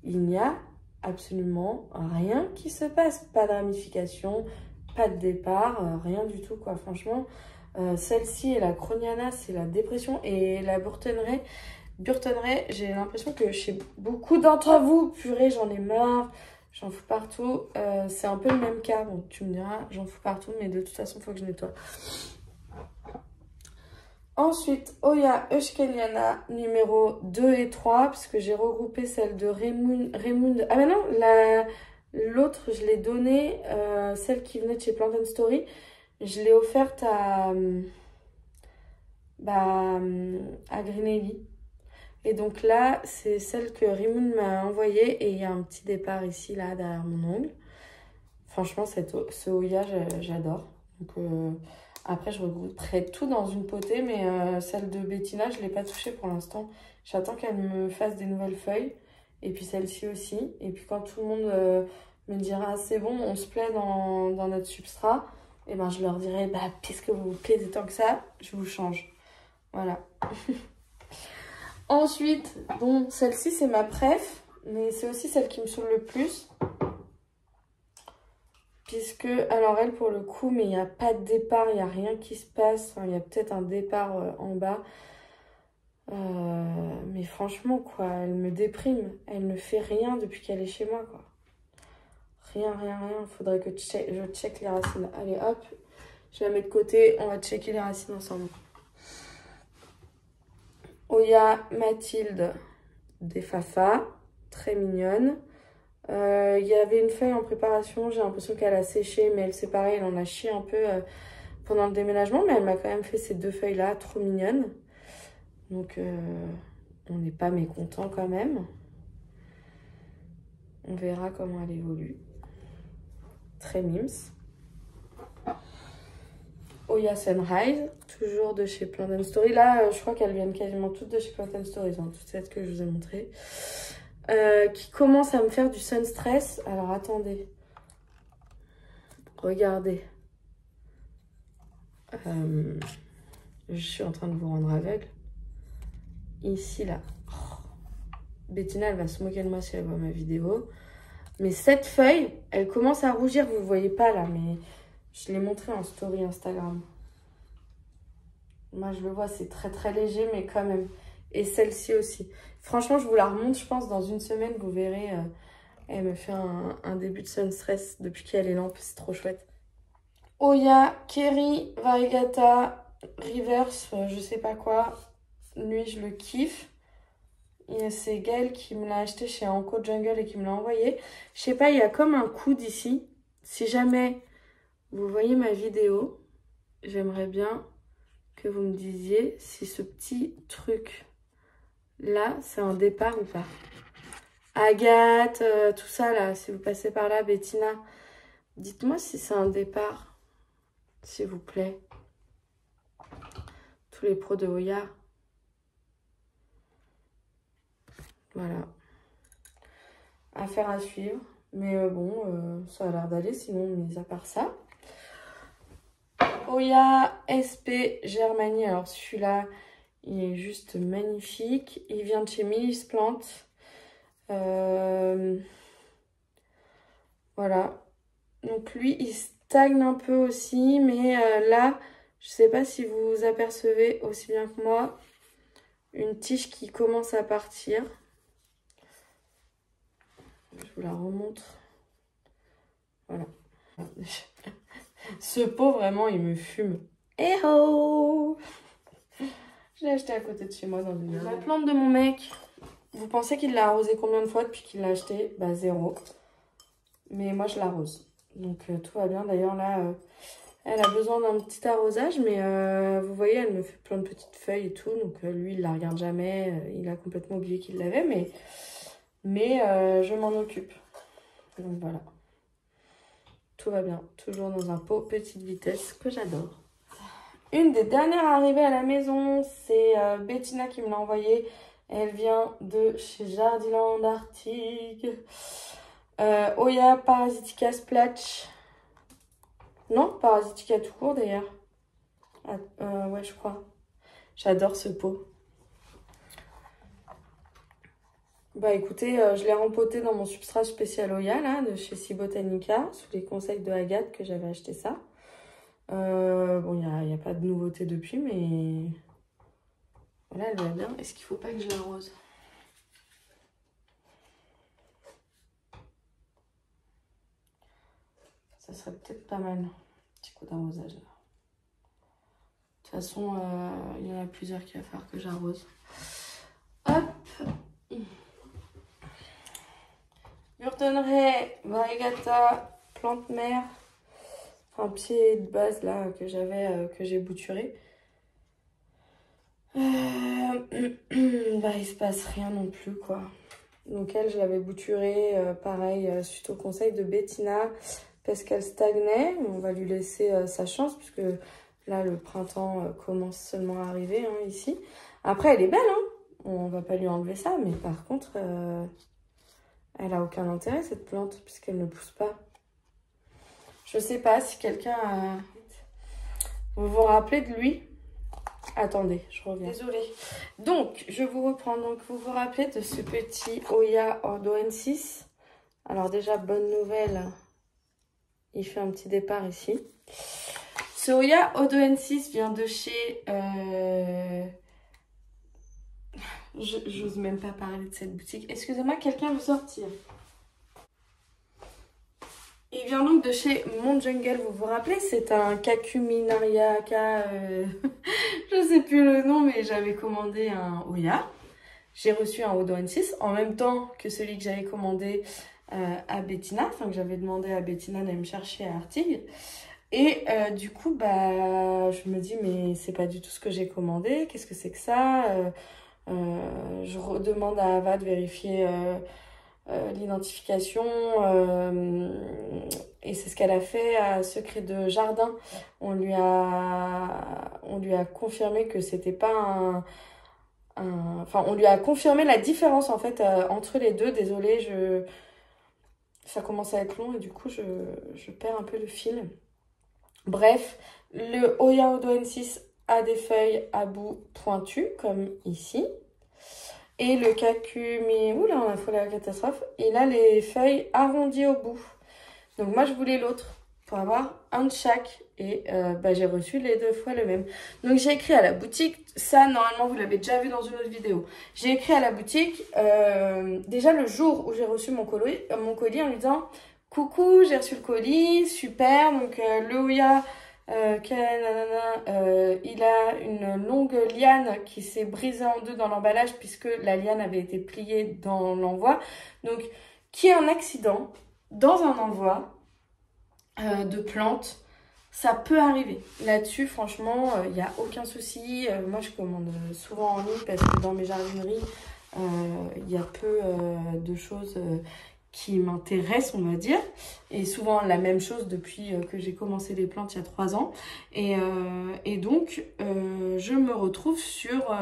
il n'y a absolument rien qui se passe. Pas de ramification, pas de départ, rien du tout quoi. Franchement, celle-ci et la Croniana, c'est la dépression. Et la Burtonnerie, j'ai l'impression que chez beaucoup d'entre vous, purée, j'en ai marre. J'en fous partout. C'est un peu le même cas. Bon, tu me diras, j'en fous partout, mais de toute façon, il faut que je nettoie. Ensuite, Oya Euskeniana numéro 2 et 3, puisque j'ai regroupé celle de Raymond. Ah mais non, l'autre, je l'ai donnée, celle qui venait de chez Plant Story. Je l'ai offerte à Greenelly. Et donc là, c'est celle que Raymond m'a envoyée et il y a un petit départ ici, là, derrière mon ongle. Franchement, ce Oya, j'adore. Donc après, je regrouperai tout dans une potée, mais celle de Bettina, je ne l'ai pas touchée pour l'instant. J'attends qu'elle me fasse des nouvelles feuilles. Et puis celle-ci aussi. Et puis quand tout le monde me dira, c'est bon, on se plaît dans notre substrat, et ben je leur dirai, bah, puisque vous vous plaisez tant que ça, je vous change. Voilà. Ensuite, bon, celle-ci, c'est ma préf, mais c'est aussi celle qui me saoule le plus. Puisque, alors elle, pour le coup, mais il n'y a pas de départ, il n'y a rien qui se passe. Enfin, il y a peut-être un départ en bas. Mais franchement, quoi, elle me déprime. Elle ne fait rien depuis qu'elle est chez moi, quoi. Rien, rien, rien. Il faudrait que je check les racines. Allez, hop, je la mets de côté. On va checker les racines ensemble. Oya Mathilde des Fafa, très mignonne. Il y avait une feuille en préparation, j'ai l'impression qu'elle a séché, mais elle c'est pareil, elle en a chié un peu pendant le déménagement, mais elle m'a quand même fait ces deux feuilles là, trop mignonnes. Donc on n'est pas mécontent quand même. On verra comment elle évolue. Très mims. Oya Sunrise, toujours de chez Plant Story. Là, je crois qu'elles viennent quasiment toutes de chez Plant Story, hein, toutes celles que je vous ai montrées. Qui commence à me faire du sun stress. Alors, attendez. Regardez. Je suis en train de vous rendre aveugle. Ici, là. Bettina, elle va se moquer de moi si elle voit ma vidéo. Mais cette feuille, elle commence à rougir. Vous ne voyez pas, là, mais... Je l'ai montré en story Instagram. Moi, je le vois, c'est très très léger, mais quand même. Et celle-ci aussi. Franchement, je vous la remonte, je pense, dans une semaine, vous verrez. Elle me fait un début de sun stress depuis qu'elle est lampe, c'est trop chouette. Oya Kerry Variegata Reverse, je sais pas quoi. Lui, je le kiffe. Et c'est Gaëlle qui me l'a acheté chez Anko Jungle et qui me l'a envoyé. Je sais pas, il y a comme un coude ici. Si jamais... Vous voyez ma vidéo, j'aimerais bien que vous me disiez si ce petit truc là, c'est un départ ou pas. Agathe, tout ça là, si vous passez par là, Bettina, dites-moi si c'est un départ, s'il vous plaît. Tous les pros de Oya. Voilà. Affaire à suivre. Mais bon, ça a l'air d'aller, sinon, mis à part ça. Oya SP Germanie, alors celui-là, il est juste magnifique. Il vient de chez Millis Plant. Voilà. Donc lui, il stagne un peu aussi, mais là, je ne sais pas si vous apercevez aussi bien que moi, une tige qui commence à partir. Je vous la remontre. Voilà. Ce pot, vraiment, il me fume. Eh oh! acheté à côté de chez moi dans une La plante de mon mec, vous pensez qu'il l'a arrosée combien de fois depuis qu'il l'a acheté? Bah 0. Mais moi je l'arrose. Donc tout va bien. D'ailleurs là, elle a besoin d'un petit arrosage. Mais vous voyez, elle me fait plein de petites feuilles et tout. Donc lui, il la regarde jamais. Il a complètement oublié qu'il l'avait. Mais je m'en occupe. Donc voilà. Tout va bien. Toujours dans un pot petite vitesse que j'adore. Une des dernières arrivées à la maison, c'est Bettina qui me l'a envoyée. Elle vient de chez Jardiland Arctic. Oya Parasitica Splash. Non, Parasitica tout court d'ailleurs. Ouais, je crois. J'adore ce pot. Bah écoutez, je l'ai rempoté dans mon substrat spécial Oya là, de chez Si Botanica, sous les conseils de Agathe que j'avais acheté ça. Bon, il n'y a pas de nouveauté depuis, mais voilà, elle va bien. Est-ce qu'il faut pas que je l'arrose? Ça serait peut-être pas mal. Petit coup d'arrosage. De toute façon, il y en a plusieurs qui va falloir que j'arrose. Hop. Burtonray, Variegata, plante mère. Un pied de base là que j'avais, que j'ai bouturé. Bah il se passe rien non plus quoi. Donc elle, je l'avais bouturée pareil suite au conseil de Bettina parce qu'elle stagnait. On va lui laisser sa chance puisque là le printemps commence seulement à arriver hein, ici. Après elle est belle hein, on va pas lui enlever ça, mais par contre elle a aucun intérêt cette plante puisqu'elle ne pousse pas. Je sais pas si quelqu'un vous vous rappelez de lui. Attendez, je reviens. Désolée. Donc, je vous reprends. Donc, vous vous rappelez de ce petit Oya Ordoensis. Alors déjà, bonne nouvelle. Il fait un petit départ ici. Ce Oya Ordoensis vient de chez... J'ose même pas parler de cette boutique. Excusez-moi, quelqu'un veut sortir. Il vient donc de chez Mon Jungle, vous vous rappelez? C'est un Kakuminariaka, je sais plus le nom, mais j'avais commandé un Oya. J'ai reçu un Ordoensis en même temps que celui que j'avais commandé à Bettina, enfin que j'avais demandé à Bettina d'aller me chercher à Artigues. Et du coup, bah, je me dis, mais c'est pas du tout ce que j'ai commandé, qu'est-ce que c'est que ça? Je redemande à Ava de vérifier... l'identification et c'est ce qu'elle a fait à Secret de Jardin. On lui a confirmé que c'était pas enfin on lui a confirmé la différence en fait entre les deux. Désolée, ça commence à être long et du coup je perds un peu le fil. Bref, le Oya Ordoensis a des feuilles à bout pointu comme ici. Et le Kakumi, oula, on a fait la catastrophe. Il a les feuilles arrondies au bout. Donc moi, je voulais l'autre pour avoir un de chaque. Et bah, j'ai reçu les 2 fois le même. Donc j'ai écrit à la boutique. Ça, normalement, vous l'avez déjà vu dans une autre vidéo. J'ai écrit à la boutique déjà le jour où j'ai reçu mon colis en lui disant « Coucou, j'ai reçu le colis, super. Donc le Oya... il a une longue liane qui s'est brisée en deux dans l'emballage puisque la liane avait été pliée dans l'envoi. Donc, qui est un accident dans un envoi de plantes, ça peut arriver. Là-dessus, franchement, il n'y a aucun souci. Moi, je commande souvent en ligne parce que dans mes jardineries, il y a peu de choses... qui m'intéresse, on va dire, et souvent la même chose depuis que j'ai commencé les plantes il y a 3 ans, et donc je me retrouve sur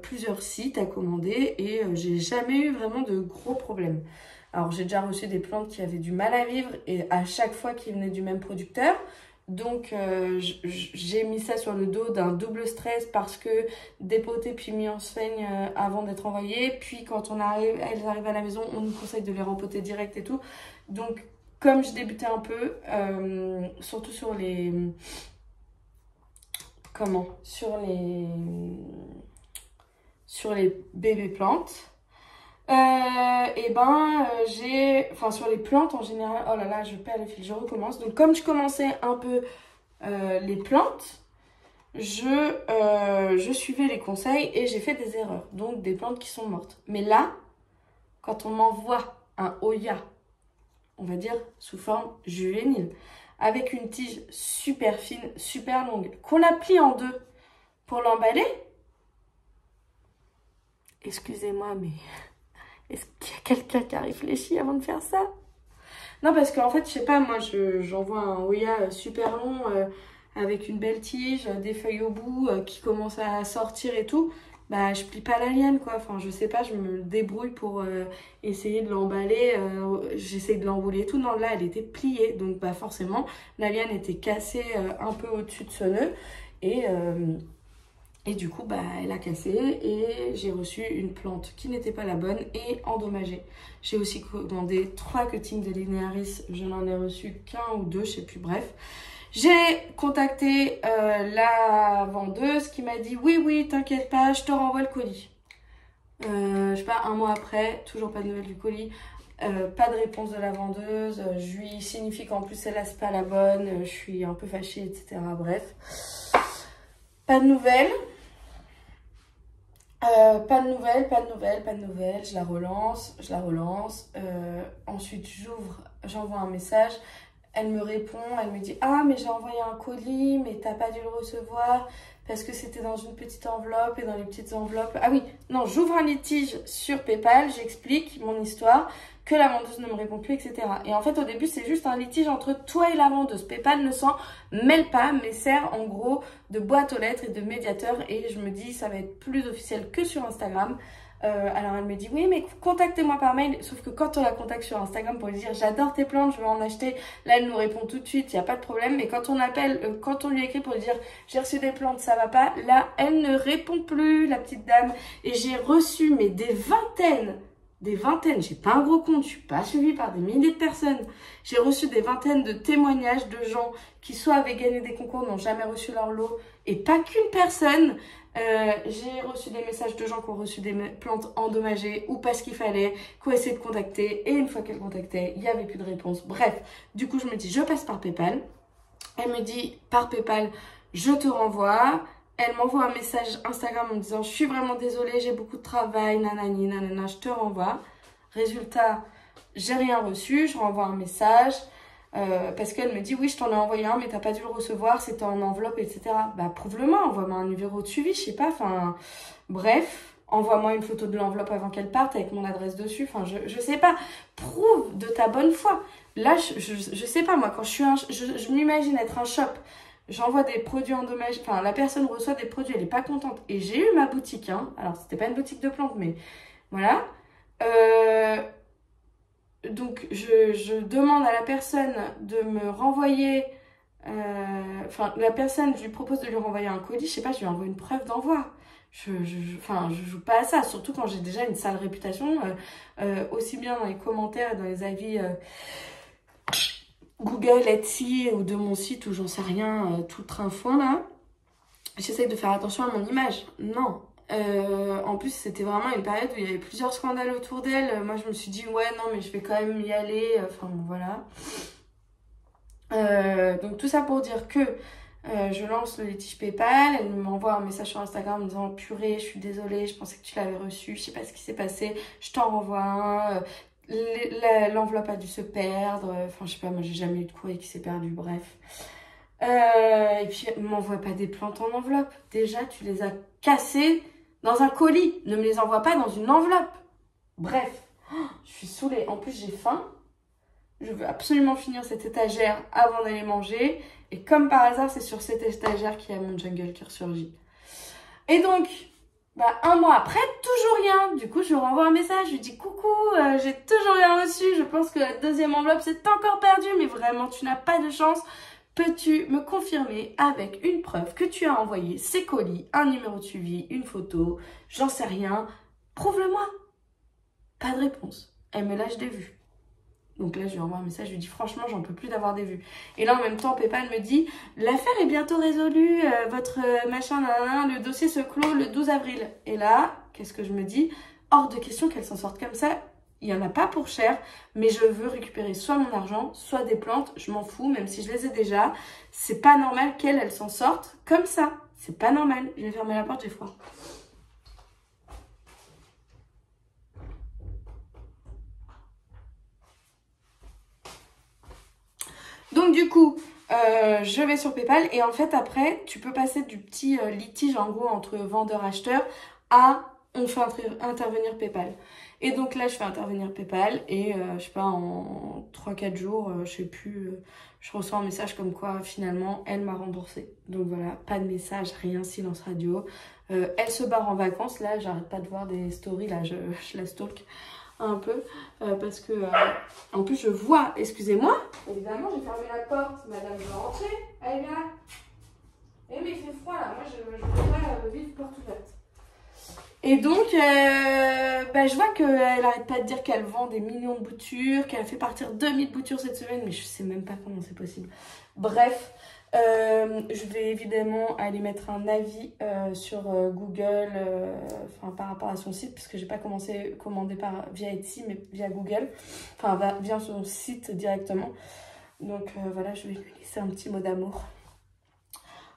plusieurs sites à commander et j'ai jamais eu vraiment de gros problèmes. Alors j'ai déjà reçu des plantes qui avaient du mal à vivre et à chaque fois qu'ils venaient du même producteur. Donc j'ai mis ça sur le dos d'un double stress parce que dépotées puis mis en saigne avant d'être envoyées. Puis quand elles arrivent à la maison, on nous conseille de les rempoter direct et tout. Donc comme je débutais un peu, surtout sur les... Sur les bébés plantes. Enfin sur les plantes en général, oh là là je perds le fil, je recommence. Donc comme je commençais un peu les plantes, je suivais les conseils et j'ai fait des erreurs. Donc des plantes qui sont mortes. Mais là, quand on m'envoie un Hoya, on va dire sous forme juvénile, avec une tige super fine, super longue, qu'on la plie en deux pour l'emballer, excusez-moi, mais est-ce qu'il y a quelqu'un qui a réfléchi avant de faire ça? Non, parce qu'en fait, je sais pas, moi, j'envoie un Hoya super long avec une belle tige, des feuilles au bout qui commencent à sortir et tout. Bah, je plie pas la liane, quoi. Enfin, je sais pas, je me débrouille pour essayer de l'emballer. J'essaie de l'enrouler et tout. Non, là, elle était pliée. Donc, bah, forcément, la liane était cassée un peu au-dessus de ce nœud. Et, euh, et du coup, bah, elle a cassé et j'ai reçu une plante qui n'était pas la bonne et endommagée. J'ai aussi commandé 3 cuttings de Linearis. Je n'en ai reçu qu'un ou deux, je sais plus, bref. J'ai contacté la vendeuse qui m'a dit oui, oui, t'inquiète pas, je te renvoie le colis. Je sais pas, un mois après, toujours pas de nouvelles du colis. Pas de réponse de la vendeuse. Je lui signifie qu'en plus, elle c'est pas la bonne. Je suis un peu fâchée, etc. Bref. Pas de nouvelles. Pas de nouvelles, pas de nouvelles, pas de nouvelles. Je la relance, je la relance. Ensuite, j'envoie un message. Elle me répond, elle me dit « Ah, mais j'ai envoyé un colis, mais t'as pas dû le recevoir parce que c'était dans une petite enveloppe et dans les petites enveloppes... » Ah oui, non, j'ouvre un litige sur PayPal, j'explique mon histoire, que la vendeuse ne me répond plus, etc. Et en fait, au début, c'est juste un litige entre toi et la vendeuse. PayPal ne s'en mêle pas, mais sert en gros de boîte aux lettres et de médiateur. Et je me dis, ça va être plus officiel que sur Instagram. Alors elle me dit oui mais contactez-moi par mail, sauf que quand on la contacte sur Instagram pour lui dire j'adore tes plantes, je veux en acheter, là elle nous répond tout de suite, il n'y a pas de problème, mais quand on appelle, quand on lui écrit pour lui dire j'ai reçu des plantes, ça va pas, là elle ne répond plus, la petite dame. Et j'ai reçu mais des vingtaines, j'ai pas un gros compte, je suis pas suivie par des milliers de personnes, j'ai reçu des vingtaines de témoignages de gens qui soit avaient gagné des concours, n'ont jamais reçu leur lot, et pas qu'une personne. J'ai reçu des messages de gens qui ont reçu des plantes endommagées ou parce qu'il fallait, qui ont essayé de contacter et une fois qu'elles contactaient, il n'y avait plus de réponse. Bref, du coup je me dis je passe par PayPal. Elle me dit par PayPal je te renvoie. Elle m'envoie un message Instagram en me disant je suis vraiment désolée, j'ai beaucoup de travail, nanani, nanana, je te renvoie. Résultat, j'ai rien reçu, je renvoie un message. Parce qu'elle me dit oui je t'en ai envoyé un mais t'as pas dû le recevoir, c'était en enveloppe, etc. Bah prouve-le-moi, envoie-moi un numéro de suivi, je sais pas, enfin bref, envoie-moi une photo de l'enveloppe avant qu'elle parte avec mon adresse dessus, enfin je sais pas, prouve de ta bonne foi. Là je sais pas, moi quand je m'imagine être un shop, j'envoie des produits endommagés, enfin la personne reçoit des produits, elle est pas contente, et j'ai eu ma boutique, hein, alors c'était pas une boutique de plantes mais voilà. Donc, je demande à la personne de me renvoyer... Enfin, la personne, je lui propose de lui renvoyer un colis. Je sais pas, je lui envoie une preuve d'envoi. Enfin, je joue pas à ça. Surtout quand j'ai déjà une sale réputation. Aussi bien dans les commentaires et dans les avis Google, Etsy ou de mon site ou j'en sais rien, tout trinfouin là. J'essaye de faire attention à mon image. Non. En plus, c'était vraiment une période où il y avait plusieurs scandales autour d'elle. Moi, je me suis dit, ouais, non, mais je vais quand même y aller. Enfin, bon, voilà. Donc, tout ça pour dire que je lance le litige PayPal. Elle m'envoie un message sur Instagram en me disant, purée, je suis désolée, je pensais que tu l'avais reçu. Je sais pas ce qui s'est passé. Je t'en renvoie un. L'enveloppe a dû se perdre. Enfin, je sais pas, moi, j'ai jamais eu de courrier qui s'est perdu. Bref. Et puis, m'envoie pas des plantes en enveloppe. Déjà, tu les as cassées dans un colis. Ne me les envoie pas dans une enveloppe. Bref, je suis saoulée. En plus, j'ai faim. Je veux absolument finir cette étagère avant d'aller manger. Et comme par hasard, c'est sur cette étagère qu'il y a mon jungle qui ressurgit. Et donc, bah, un mois après, toujours rien. Du coup, je lui renvoie un message. Je lui dis coucou, j'ai toujours rien reçu. Je pense que la deuxième enveloppe, c'est encore perdu. Mais vraiment, tu n'as pas de chance. Peux-tu me confirmer avec une preuve que tu as envoyé ces colis, un numéro de suivi, une photo, j'en sais rien, prouve-le-moi. Pas de réponse. Elle me lâche des vues. Donc là, je lui envoie un message, je lui dis franchement, j'en peux plus d'avoir des vues. Et là, en même temps, PayPal me dit l'affaire est bientôt résolue, votre machin, le dossier se clôt le 12 avril. Et là, qu'est-ce que je me dis? Hors de question qu'elle s'en sorte comme ça. Il n'y en a pas pour cher, mais je veux récupérer soit mon argent, soit des plantes. Je m'en fous, même si je les ai déjà. C'est pas normal qu'elle s'en sorte comme ça. C'est pas normal. Je vais fermer la porte, j'ai froid. Donc du coup, je vais sur PayPal et en fait après, tu peux passer du petit litige en gros entre vendeur-acheteur à on fait intervenir PayPal. Et donc là, je fais intervenir PayPal et je sais pas, en 3-4 jours, je sais plus, je reçois un message comme quoi finalement, elle m'a remboursé. Donc voilà, pas de message, rien, silence radio. Elle se barre en vacances, là, j'arrête pas de voir des stories, là, je la stalk un peu parce que en plus je vois, excusez-moi, évidemment j'ai fermé la porte, madame veut rentrer, elle vient là. Eh mais il fait froid là, moi je veux pas vivre porte ouverte. Et donc je vois qu'elle arrête pas de dire qu'elle vend des millions de boutures, qu'elle fait partir 2000 boutures cette semaine, mais je sais même pas comment c'est possible. Bref, je vais évidemment aller mettre un avis sur Google par rapport à son site, puisque j'ai pas commandé via Etsy, mais via Google, enfin via son site directement. Donc voilà, je vais lui laisser un petit mot d'amour.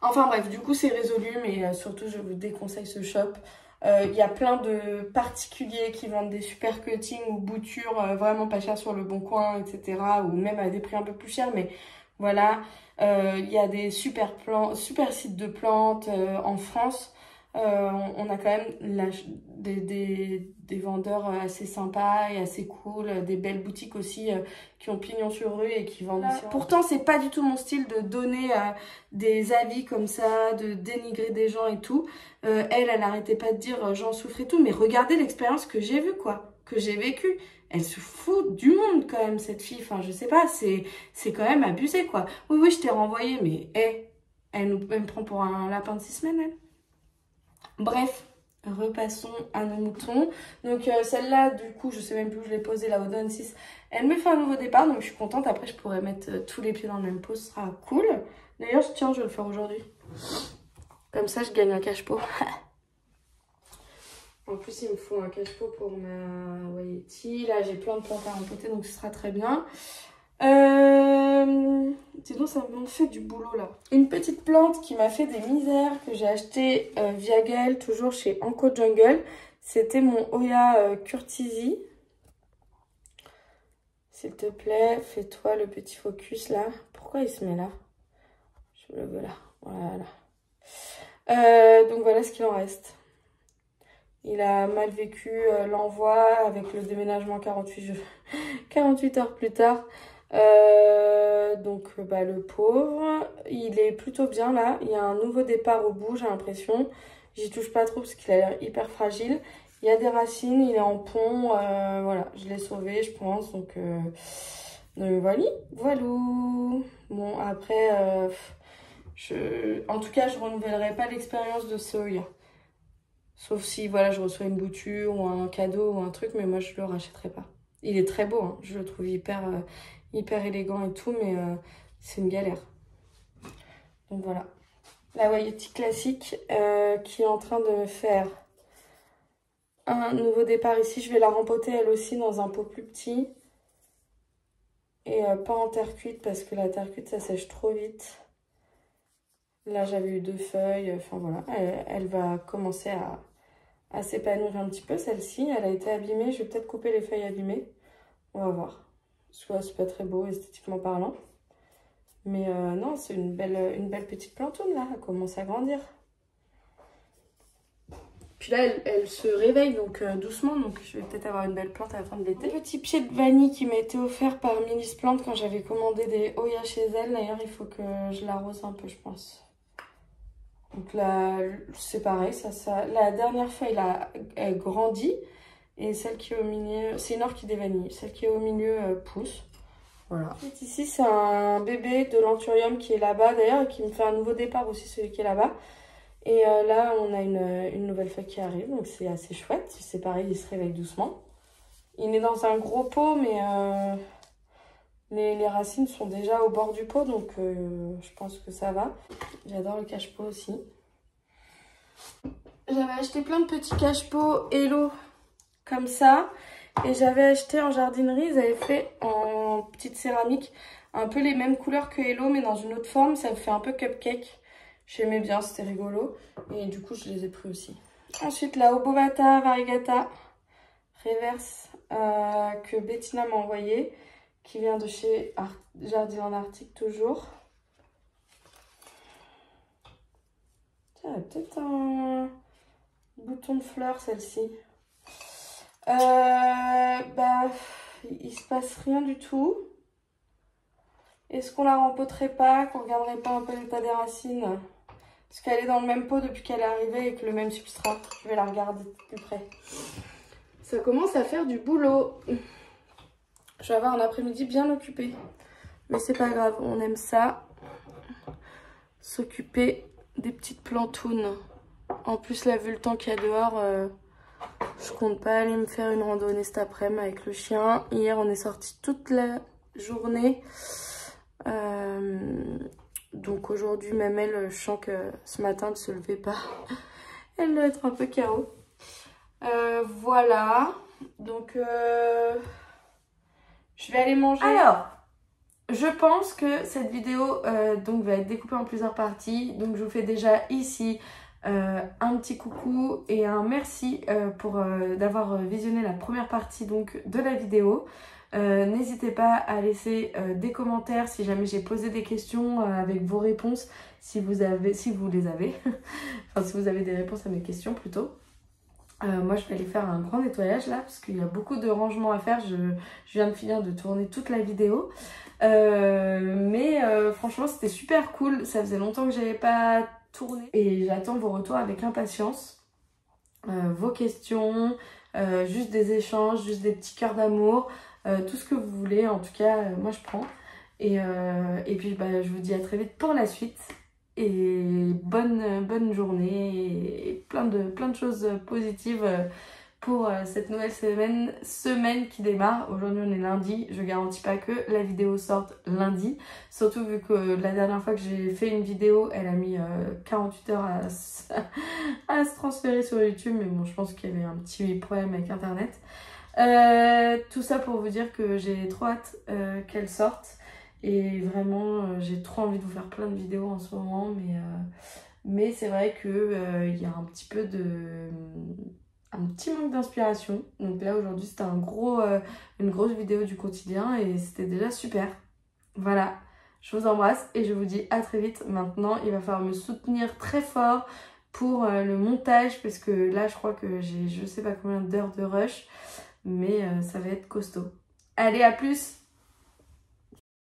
Enfin bref, du coup c'est résolu, mais surtout je vous déconseille ce shop. Il y a plein de particuliers qui vendent des super cuttings ou boutures vraiment pas chères sur le bon coin, etc. Ou même à des prix un peu plus chers, mais voilà. Il y a des super sites de plantes en France. On a quand même des vendeurs assez sympas et assez cool, des belles boutiques aussi qui ont pignon sur rue et qui vendent aussi. Pourtant, c'est pas du tout mon style de donner des avis comme ça, de dénigrer des gens et tout. Elle arrêtait pas de dire j'en souffre et tout, mais regardez l'expérience que j'ai vue, quoi, que j'ai vécue. Elle se fout du monde quand même, cette fille. Enfin, je sais pas, c'est quand même abusé, quoi. Oui, je t'ai renvoyé, mais elle me prend pour un lapin de 6 semaines, elle. Bref, repassons à nos moutons. Donc celle-là, du coup, je sais même plus où je l'ai posée, la Odon 6. Elle me fait un nouveau départ, donc je suis contente. Après, je pourrais mettre tous les pieds dans le même pot, ce sera cool. D'ailleurs, tiens, je vais le faire aujourd'hui. Comme ça, je gagne un cache-pot. En plus, il me faut un cache-pot pour ma Wayeti. Là, j'ai plein de plantes à rempoter, donc ce sera très bien. Sinon, ça m'en fait du boulot, là. Une petite plante qui m'a fait des misères, que j'ai acheté via Gaëlle, toujours chez Anko Jungle. C'était mon Oya Curtisi. S'il te plaît, fais-toi le petit focus, là. Pourquoi il se met là? Je le veux là. Voilà. Donc, voilà ce qu'il en reste. Il a mal vécu l'envoi avec le déménagement 48 heures plus tard. Donc le pauvre, il est plutôt bien là. Il y a un nouveau départ au bout, j'ai l'impression. J'y touche pas trop parce qu'il a l'air hyper fragile. Il y a des racines, il est en pont. Voilà, je l'ai sauvé, je pense. Donc voilà. Bon, après, en tout cas, je renouvellerai pas l'expérience de Soya. Sauf si, voilà, je reçois une bouture ou un cadeau ou un truc, mais moi, je le rachèterai pas. Il est très beau, hein. Je le trouve hyper élégant et tout, mais c'est une galère. Donc voilà. La Wayeti classique qui est en train de me faire un nouveau départ ici. Je vais la rempoter elle aussi dans un pot plus petit. Et pas en terre cuite parce que la terre cuite, ça sèche trop vite. Là, j'avais eu 2 feuilles. Enfin voilà, elle va commencer à s'épanouir un petit peu, celle-ci. Elle a été abîmée. Je vais peut-être couper les feuilles abîmées. On va voir. Parce que c'est pas très beau esthétiquement parlant. Mais non, c'est une belle petite plantoune là. Elle commence à grandir. Puis là, elle se réveille donc doucement. Donc je vais peut-être avoir une belle plante à la fin de l'été. Un petit pied de vanille qui m'a été offert par Milis Plante quand j'avais commandé des Oya chez elle. D'ailleurs, il faut que je l'arrose un peu, je pense. Donc là, c'est pareil, la dernière feuille là, elle grandit et celle qui est au milieu, c'est une orchidée vanille, celle qui est au milieu pousse. Voilà. Ici, c'est un bébé de l'anthurium qui est là-bas d'ailleurs et qui me fait un nouveau départ aussi, celui qui est là-bas. Et là, on a une nouvelle feuille qui arrive, donc c'est assez chouette. C'est pareil, il se réveille doucement. Il est dans un gros pot, mais les racines sont déjà au bord du pot, donc je pense que ça va. J'adore le cache-pot aussi. J'avais acheté plein de petits cache-pots Hello comme ça. Et j'avais acheté en jardinerie, ils avaient fait en petite céramique un peu les mêmes couleurs que Hello, mais dans une autre forme. Ça fait un peu cupcake. J'aimais bien, c'était rigolo. Et du coup, je les ai pris aussi. Ensuite, la Obovata Variegata Reverse que Bettina m'a envoyé, qui vient de chez Jardin en Arctique toujours. Tiens, elle a peut-être un bouton de fleurs celle-ci. Bah, il se passe rien du tout. Est-ce qu'on la rempoterait pas, qu'on regarderait pas un peu l'état des racines? Parce qu'elle est dans le même pot depuis qu'elle est arrivée avec le même substrat. Je vais la regarder de plus près. Ça commence à faire du boulot. Je vais avoir un après-midi bien occupé. Mais c'est pas grave, on aime ça. S'occuper des petites plantounes. En plus, là, vu le temps qu'il y a dehors, je compte pas aller me faire une randonnée cet après-midi avec le chien. Hier, on est sorti toute la journée. Donc aujourd'hui, même elle, je sens que ce matin, elle ne se levait pas. Elle doit être un peu KO. Voilà. Donc, je vais aller manger. Alors, je pense que cette vidéo donc, va être découpée en plusieurs parties. Donc, je vous fais déjà ici un petit coucou et un merci pour d'avoir visionné la première partie donc, de la vidéo. N'hésitez pas à laisser des commentaires si jamais j'ai posé des questions avec vos réponses, si vous les avez, enfin si vous avez des réponses à mes questions plutôt. Moi je vais aller faire un grand nettoyage là parce qu'il y a beaucoup de rangements à faire, je viens de finir de tourner toute la vidéo. Mais franchement c'était super cool, ça faisait longtemps que j'avais pas tourné et j'attends vos retours avec impatience, vos questions, juste des échanges, juste des petits cœurs d'amour. Tout ce que vous voulez, en tout cas, moi je prends. Et puis bah, je vous dis à très vite pour la suite. Et bonne journée et plein de choses positives pour cette nouvelle semaine qui démarre. Aujourd'hui on est lundi, je garantis pas que la vidéo sorte lundi. Surtout vu que la dernière fois que j'ai fait une vidéo, elle a mis 48 heures à se transférer sur YouTube. Mais bon, je pense qu'il y avait un petit problème avec internet. Tout ça pour vous dire que j'ai trop hâte qu'elle sorte et vraiment j'ai trop envie de vous faire plein de vidéos en ce moment, mais c'est vrai que il y a un petit peu un petit manque d'inspiration. Donc là aujourd'hui c'était une grosse vidéo du quotidien et c'était déjà super. Voilà, je vous embrasse et je vous dis à très vite. Maintenant il va falloir me soutenir très fort pour le montage parce que là je crois que j'ai je sais pas combien d'heures de rush. Mais ça va être costaud. Allez, à plus!